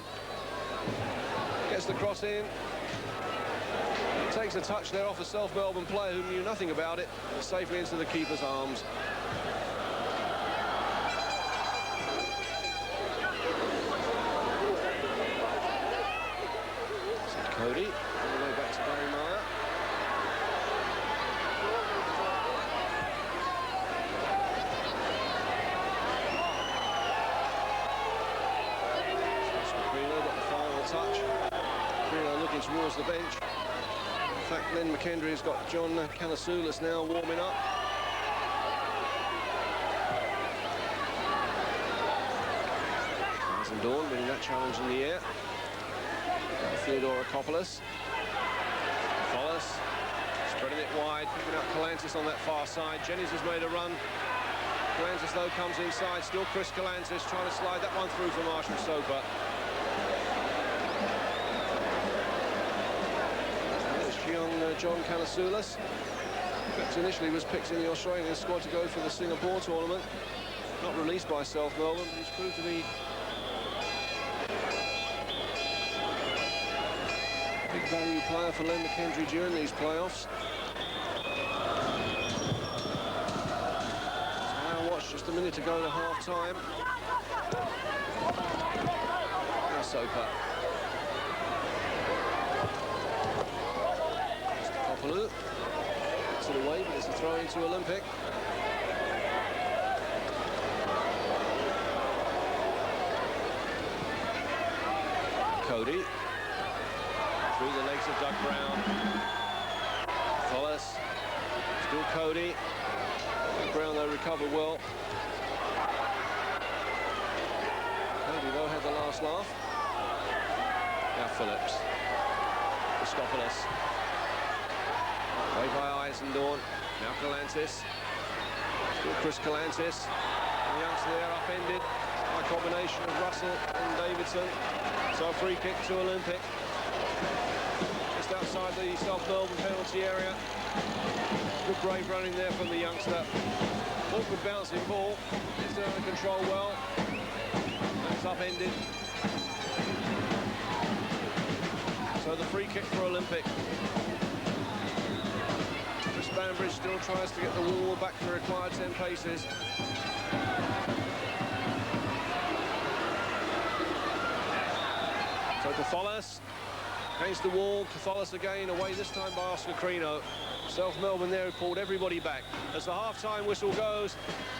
gets the cross in. Takes a touch there off a South Melbourne player who knew nothing about it, but safely into the keeper's arms. So Cody, all the way back to Gary Meyer. Touch. Crino looking towards the bench. In fact, Len McKendry has got John Canasoulas now warming up. Eisendorn winning that challenge in the air. Theodorakopoulos. Follis spreading it wide, picking up Calantis on that far side. Jennings has made a run. Calantis, though, comes inside. Still Chris Calantis trying to slide that one through for Marshall Soper. Young John Canasoulas. Initially was picked in the Australian squad to go for the Singapore tournament. Not released by South Melbourne. He's proved to be a big value player for Len McKendry during these playoffs. So now watch, just a minute to go to half-time. Now Soper. Popolou gets it away, but it's a throw into Olympic. Cody through the legs of Doug Brown. Follis, still Cody. Brown, though, recovered well. Cody, though, had the last laugh. Now Phillips. Raskopoulos. Away by Eisendorn. Now Calantis. Still Chris Calantis. The youngster there upended by a combination of Russell and Davidson. So a free kick to Olympic. Just outside the South Melbourne penalty area. Good brave running there from the youngster. Awkward bouncing ball. It's under control well. And it's upended. So the free kick for Olympic. Bambridge still tries to get the wall back to the required 10 paces. So Catholis against the wall. Catholis again, away this time by Oscar Crino. South Melbourne there who pulled everybody back. As the half-time whistle goes,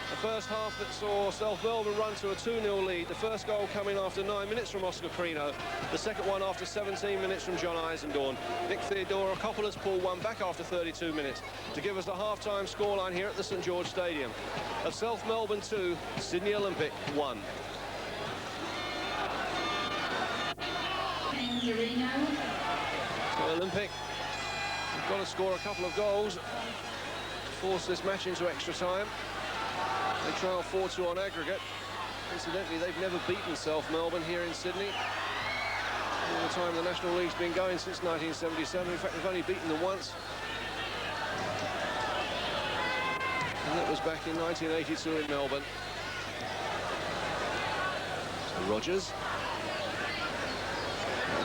the first half that saw South Melbourne run to a 2-0 lead. The first goal coming after 9 minutes from Oscar Crino. The second one after 17 minutes from John Eisendoorn. Nick Theodorakopoulos pulled one back after 32 minutes to give us the half-time scoreline here at the St George Stadium. Of South Melbourne 2, Sydney Olympic 1. So Olympic have got to score a couple of goals to force this match into extra time. They trail 4-2 on aggregate. Incidentally, they've never beaten South Melbourne here in Sydney. All the time the National League's been going since 1977. In fact, they've only beaten them once. And that was back in 1982 in Melbourne. So Rogers.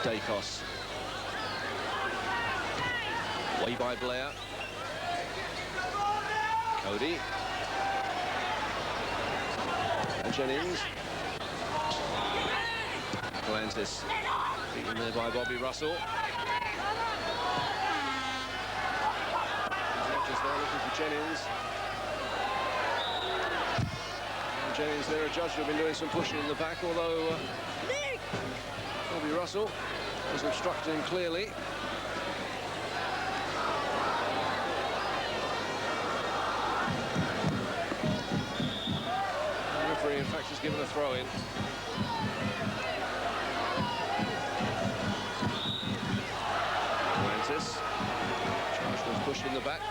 Dacos. Way by Blair. Cody. And Jennings. Galantis. Beaten there by Bobby Russell. Rogers there looking for Jennings. And Jennings there, a judge who've been doing some pushing in the back, although Bobby Russell was obstructing him clearly. The referee, in fact, has given a throw-in. Atlantis. Charge was pushed in the back.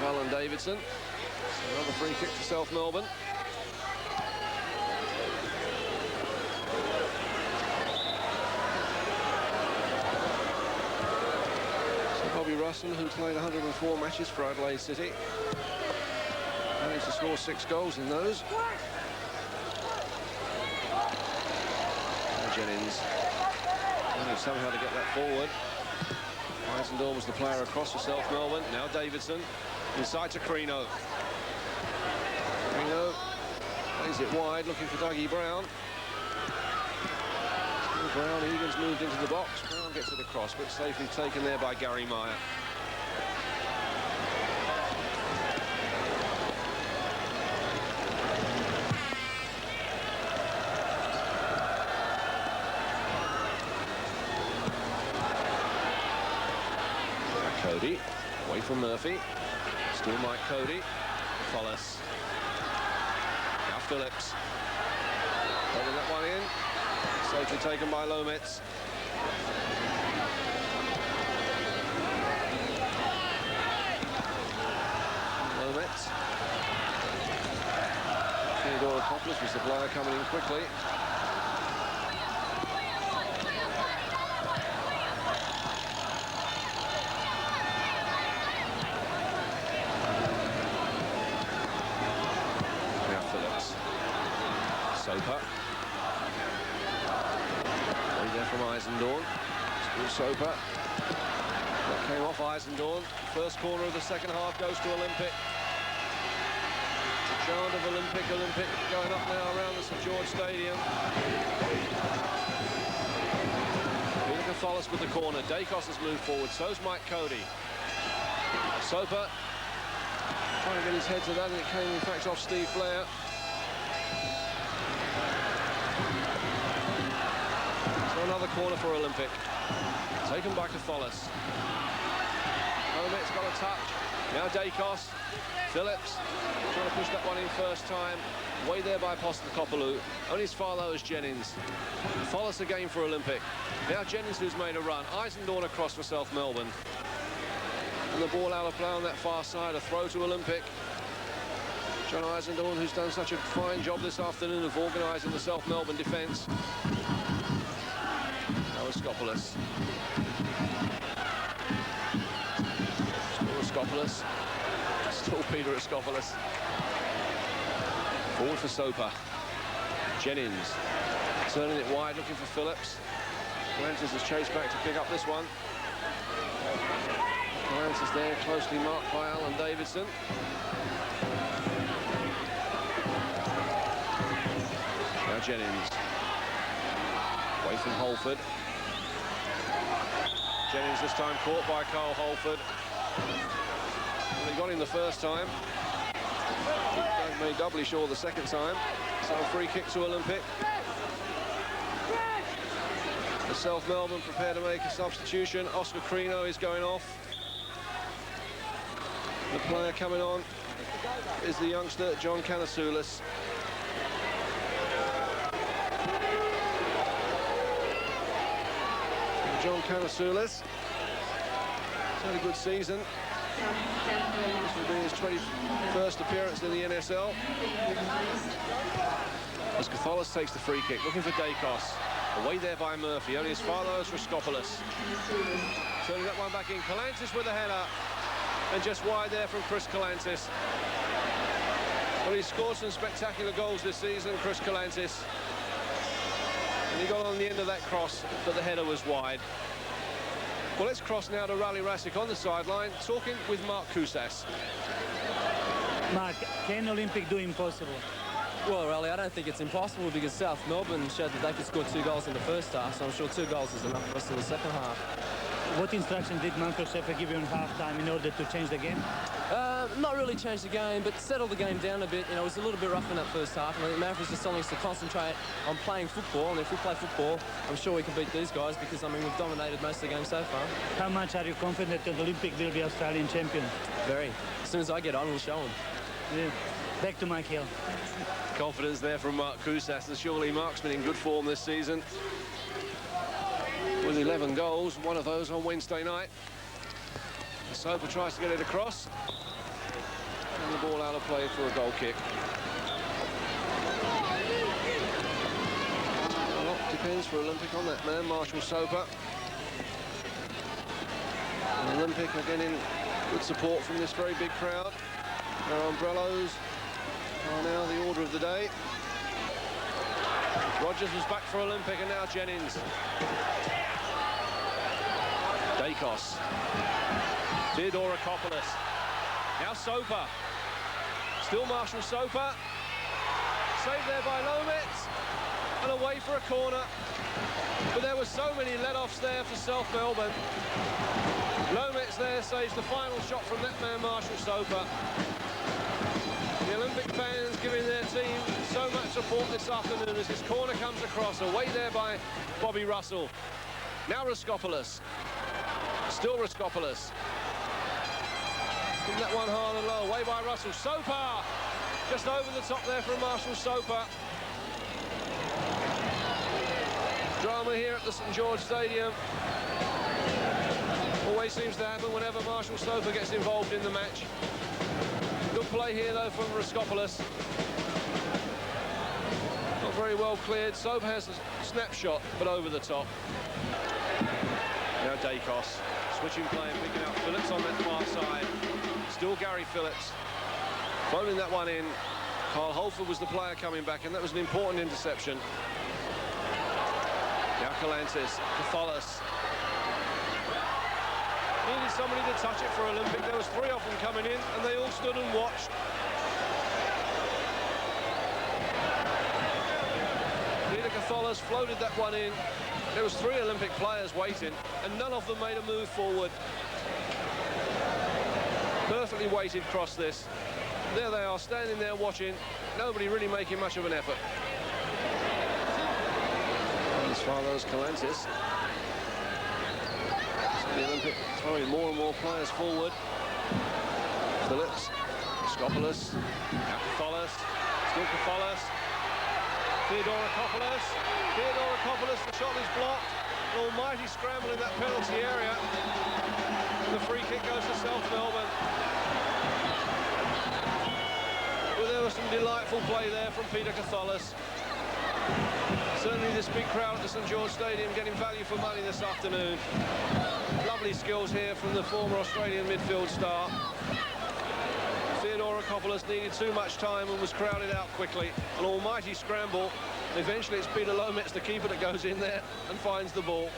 Alan Davidson. Another free kick to South Melbourne. Bobby Russell, who played 104 matches for Adelaide City, managed to score 6 goals in those. And Jennings managed somehow to get that forward. Eisendoorn was the player across for South Melbourne. Now Davidson inside to Crino. Crino plays it wide, looking for Dougie Brown. Brown, Egan's moved into the box. Brown gets it across, but safely taken there by Gary Meyer. Cody, away from Murphy. Still Mike Cody. Follis. Now Phillips. Taking that one in. Safely taken by Lometz. Lometz. Theodorakopoulos was the player coming in quickly. Now Phillips. Soper. There from Eisendoorn. Still Soper. That came off Eisendoorn. First corner of the second half goes to Olympic. The chant of Olympic going up now around the St George Stadium. Peter Catholis with the corner. Dacos has moved forward. So's Mike Cody. Soper trying to get his head to that, and it came in fact off Steve Blair. Another corner for Olympic. Taken by Catholis. Lometz got a touch. Now Dacos. Phillips trying to push that one in first time. Way there by Postecopoulou. Only as far low as Jennings. Catholis again for Olympic. Now Jennings who's made a run. Eisendoorn across for South Melbourne. And the ball out of play on that far side. A throw to Olympic. John Eisendahl, who's done such a fine job this afternoon of organising the South Melbourne defence. Now Raskopoulos. Still Raskopoulos. Still Peter Raskopoulos. Forward for Soper. Jennings turning it wide, looking for Phillips. Lantis has chased back to pick up this one. Lantis there, closely marked by Alan Davidson. Now Jennings. Away from Holford. Jennings this time caught by Carl Holford. Well, he got him the first time. He made doubly sure the second time. So a free kick to Olympic. The South Melbourne prepare to make a substitution. Oscar Crino is going off. The player coming on is the youngster John Canasoulis. John Canasoulis has had a good season. This will be his 21st appearance in the NSL. As Catholis takes the free kick, looking for Dacos. Away there by Murphy, only as far low as Raskopoulos. Turning that one back in, Calantis with a header. And just wide there from Chris Calantis. Well, he's scored some spectacular goals this season, Chris Calantis. And he got on the end of that cross, but the header was wide. Well, let's cross now to Rally Rasic on the sideline, talking with Mark Kousas. Mark, can Olympic do impossible? Well, Rally, I don't think it's impossible because South Melbourne showed that they could score 2 goals in the first half, so I'm sure 2 goals is enough for us in the second half. What instructions did Marco Sheffer give you in half-time in order to change the game? Not really change the game, but settle the game down a bit. You know, it was a little bit rough in that first half, and I think Mavericks just telling us to concentrate on playing football, and if we play football, I'm sure we can beat these guys because, I mean, we've dominated most of the game so far. How much are you confident that Olympic will be Australian champion? Very. As soon as I get on, we'll show them. Yeah. Back to Mike Hill. Confidence there from Mark Kousas, the surely marksman in good form this season. With 11 goals, one of those on Wednesday night. Soper tries to get it across. And the ball out of play for a goal kick. A lot depends for Olympic on that man, Marshall Soper. And Olympic are getting good support from this very big crowd. Their umbrellas are now the order of the day. Rogers was back for Olympic, and now Jennings. Dacos. Theodorakopoulos. Now Soper. Still Marshall Soper. Saved there by Lomitz. And away for a corner. But there were so many let-offs there for South Melbourne. Lomitz there saves the final shot from that man, Marshall Soper. The Olympic fans giving their team so much support this afternoon as this corner comes across. Away there by Bobby Russell. Now Raskopoulos. Still Raskopoulos. Give that one hard and low. Away by Russell. Soper! Just over the top there from Marshall Soper. Drama here at the St George Stadium. Always seems to happen whenever Marshall Soper gets involved in the match. Good play here, though, from Raskopoulos. Not very well cleared. Soper has a snapshot, but over the top. Now Dacos. Switching play and picking up Phillips on that far side. Still Gary Phillips. Phoning that one in. Carl Holford was the player coming back, and that was an important interception. Now Calantis. Catholis. Needed somebody to touch it for Olympic. There was 3 of them coming in, and they all stood and watched. Peter Catholis floated that one in. There was 3 Olympic players waiting, and none of them made a move forward. Perfectly weighted cross this. There they are, standing there watching. Nobody really making much of an effort. As far as Calantis. The Olympic throwing more and more players forward. Phillips, Raskopoulos, Catholis, still Catholis. Theodorakopoulos. Theodorakopoulos, the shot is blocked. An almighty scramble in that penalty area. And the free kick goes to South Melbourne. Well, there was delightful play there from Peter Catholis. Certainly this big crowd at the St George Stadium getting value for money this afternoon. Lovely skills here from the former Australian midfield star. Theodorakopoulos needed too much time and was crowded out quickly. An almighty scramble. Eventually it's Peter Lometz, the keeper, that goes in there and finds the ball.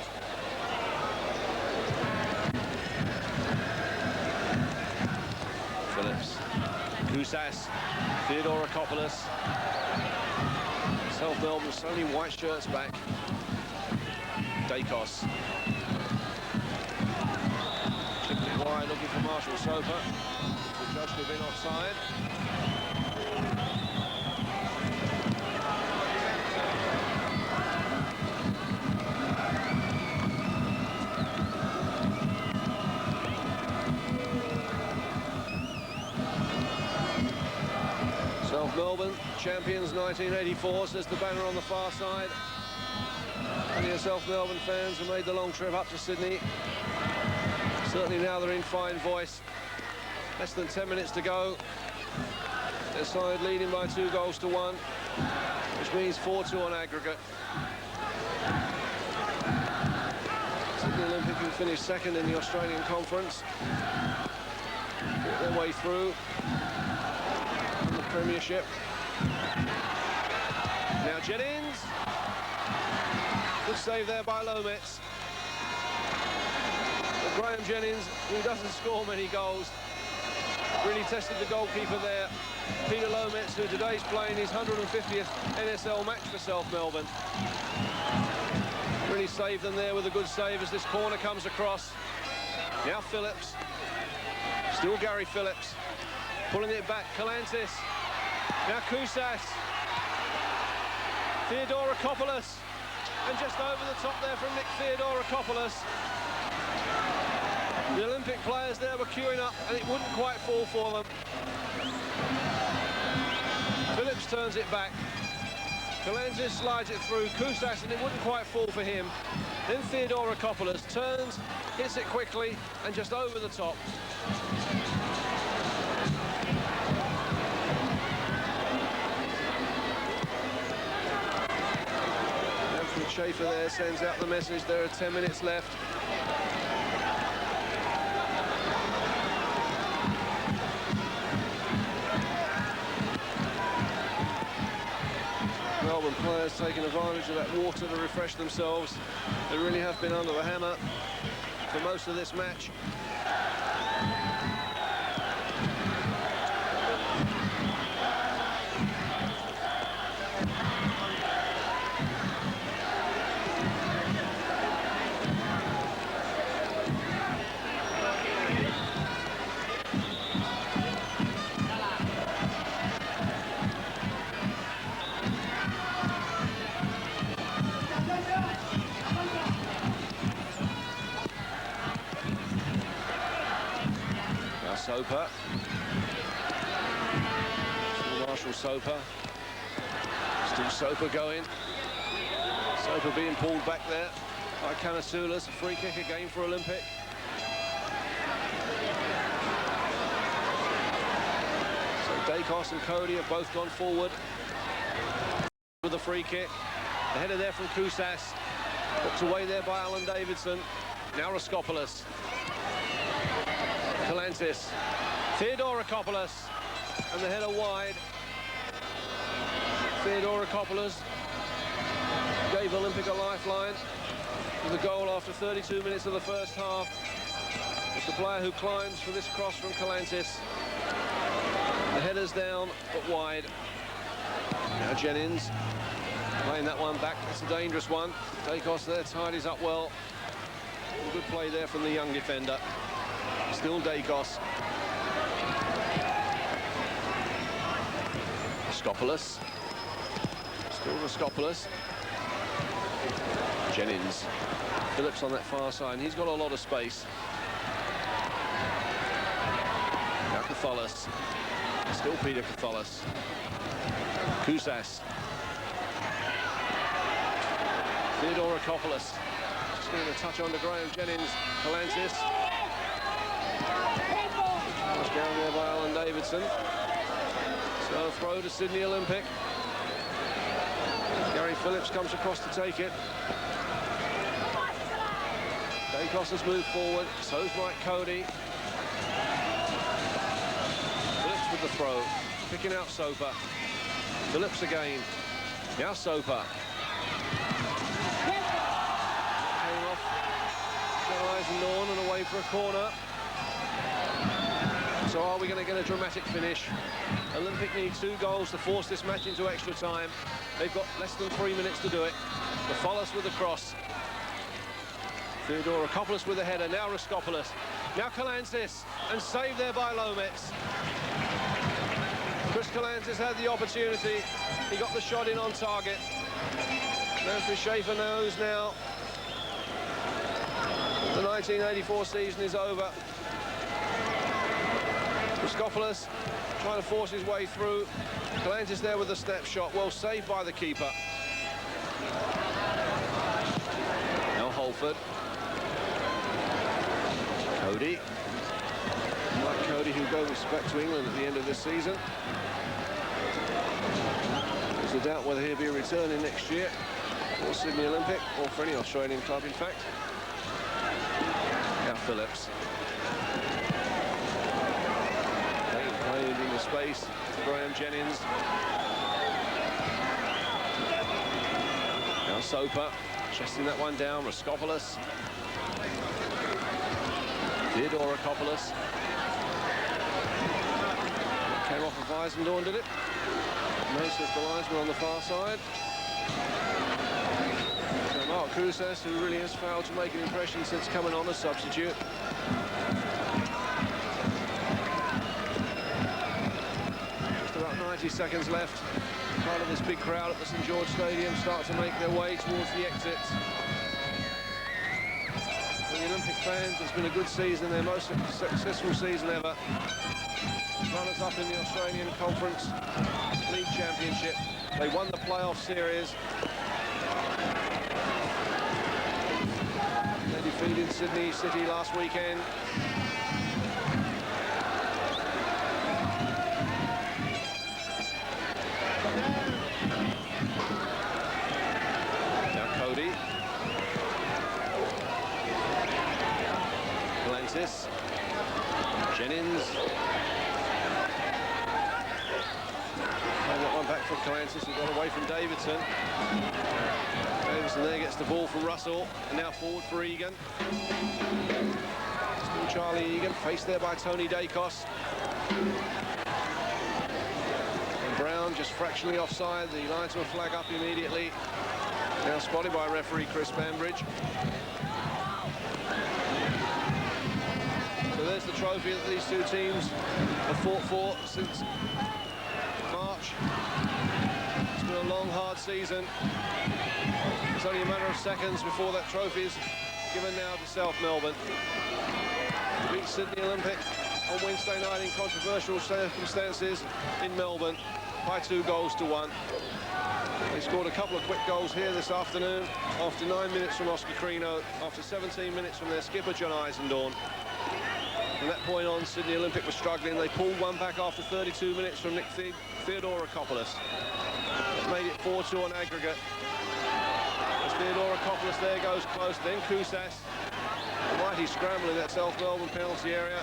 Phillips, Kousas, Theodorakopoulos. South Melbourne, so many white shirts back. Dacos. Chipped it wide, looking for Marshall Soper. The judge could have been offside. South Melbourne, champions 1984, says the banner on the far side. Many of South Melbourne fans have made the long trip up to Sydney. Certainly now they're in fine voice. Less than 10 minutes to go. Their side leading by 2-1, which means 4-2 on aggregate. Sydney Olympic, who finished second in the Australian Conference, fought their way through the Premiership. Now Jennings. Good save there by Lometz. But Graham Jennings, who doesn't score many goals, really tested the goalkeeper there. Peter Lometz, who today's playing his 150th NSL match for South Melbourne. Really saved them there with a good save as this corner comes across. Now Phillips. Still Gary Phillips. Pulling it back, Calantis. Now Kousas. Theodorakopoulos. And just over the top there from Nick Theodorakopoulos. The Olympic players there were queuing up and it wouldn't quite fall for them. Phillips turns it back. Calantis slides it through. Kousas, and it wouldn't quite fall for him. Then Theodorakopoulos turns, hits it quickly and just over the top. Schaefer there sends out the message. There are 10 minutes left. Melbourne players taking advantage of that water to refresh themselves. They really have been under the hammer for most of this match. Soper. Still Marshall Soper. Still Soper going. Soper being pulled back there by Canasulas. A free kick again for Olympic. So Dacos and Cody have both gone forward with a free kick. The header there from Kousas. Put away there by Alan Davidson. Now Raskopoulos. Calantis, Theodorakopoulos, and the header wide. Theodorakopoulos gave Olympic a lifeline with the goal after 32 minutes of the first half. It's the player who climbs for this cross from Calantis. The header's down, but wide. Now Jennings playing that one back. It's a dangerous one. Dacos there tidies up well. Good play there from the young defender. Still Dacos. Raskopoulos. Still Raskopoulos. Jennings. Phillips on that far side. He's got a lot of space. Now Catholis. Still Peter Catholis. Kousas. Theodorakopoulos. Just getting a touch on to Graham Jennings. Calantis. Down there by Alan Davidson. So throw to Sydney Olympic. Gary Phillips comes across to take it. Dacos has moved forward, so's Mike Cody. Phillips with the throw, picking out Soper. Phillips again, now Soper. Came off Eisendorn and away for a corner. So are we going to get a dramatic finish? Olympic need 2 goals to force this match into extra time. They've got less than 3 minutes to do it. Follis with the cross. Theodorakopoulos with a header, now Raskopoulos. Now Kalantzis, and saved there by Lometz. Chris Kalantzis had the opportunity. He got the shot in on target. Manfred Schaefer knows now the 1984 season is over. Raskopoulos trying to force his way through. Kalantzis there with a snapshot, well saved by the keeper. Now Holford. Cody. Mike Cody, who goes back to England at the end of this season. There's a doubt whether he'll be returning next year for Sydney Olympic or for any Australian club, in fact. Now Phillips. Played into space, Graham Jennings. Now Soper, chesting that one down, Raskopoulos. Theodorakopoulos. Came off of Eisendorn, did it? No, says the linesman on the far side. So Mark Kousas, who really has failed to make an impression since coming on as substitute. Just about 90 seconds left. Part of this big crowd at the St George Stadium start to make their way towards the exits. For the Olympic fans, it's been a good season, their most successful season ever. Runners-up in the Australian Conference League Championship. They won the playoff series. They defeated Sydney City last weekend. Now Cody. Kalantzis. Jennings. That one back from Kalantzis, who got away from Davidson. Davidson there gets the ball from Russell, and now forward for Egan. Still Charlie Egan, faced there by Tony Dacos. And Brown just fractionally offside. The linesman flag up immediately. Now spotted by referee Chris Bambridge. So there's the trophy that these two teams have fought for since March. It's been a long, hard season. It's only a matter of seconds before that trophy is given now to South Melbourne. To beat Sydney Olympic on Wednesday night in controversial circumstances in Melbourne by 2-1. They scored a couple of quick goals here this afternoon after 9 minutes from Oscar Crino, after 17 minutes from their skipper John Eisendorn. From that point on, Sydney Olympic was struggling. They pulled one back after 32 minutes from Nick Theodorakopoulos. That made it 4-2 on aggregate. As Theodorakopoulos there goes close, then Kousas. A mighty scramble in that South Melbourne penalty area.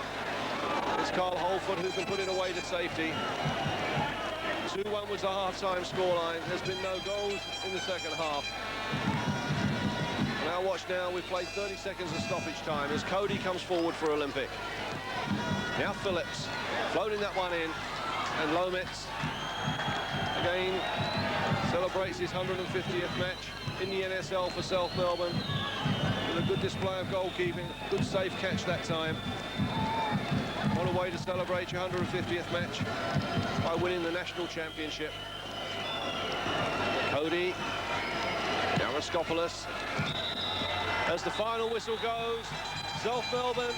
It's Carl Holford who can put it away to safety. 2-1 was the half-time scoreline. There's been no goals in the second half. Now watch now, we've played 30 seconds of stoppage time as Cody comes forward for Olympic. Now Phillips, floating that one in, and Lometz again celebrates his 150th match in the NSL for South Melbourne with a good display of goalkeeping, good safe catch that time. What a way to celebrate your 150th match by winning the national championship. Cody, now Raskopoulos. As the final whistle goes, South Melbourne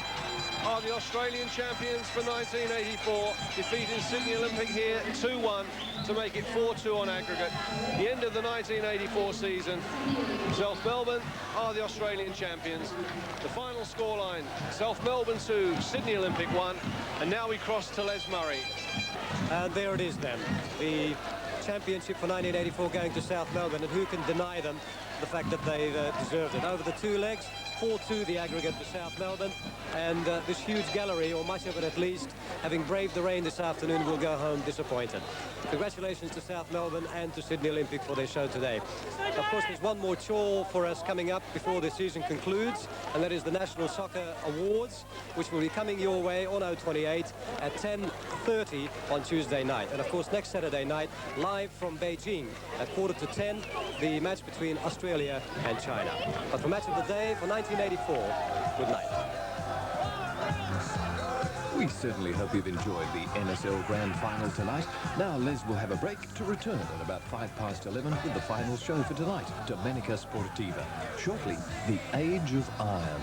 are the Australian champions for 1984, defeating Sydney Olympic here 2-1 to make it 4-2 on aggregate. The end of the 1984 season. South Melbourne are the Australian champions. The final scoreline, South Melbourne 2, Sydney Olympic 1, and now we cross to Les Murray. And there it is then, the championship for 1984 going to South Melbourne, and who can deny them the fact that they deserved it. Over the two legs, 4-2 the aggregate for South Melbourne, and this huge gallery, or much of it at least, having braved the rain this afternoon, will go home disappointed. Congratulations to South Melbourne and to Sydney Olympic for their show today. Of course, there's one more chore for us coming up before the season concludes, and that is the National Soccer Awards, which will be coming your way on 028 at 10:30 on Tuesday night. And of course, next Saturday night, live from Beijing at 9:45, the match between Australia and China. But for match of the day for 1984, good night. We certainly hope you've enjoyed the NSL Grand Final tonight. Now Les will have a break to return at about 11:05 with the final show for tonight, Domenica Sportiva. Shortly, the Age of Iron.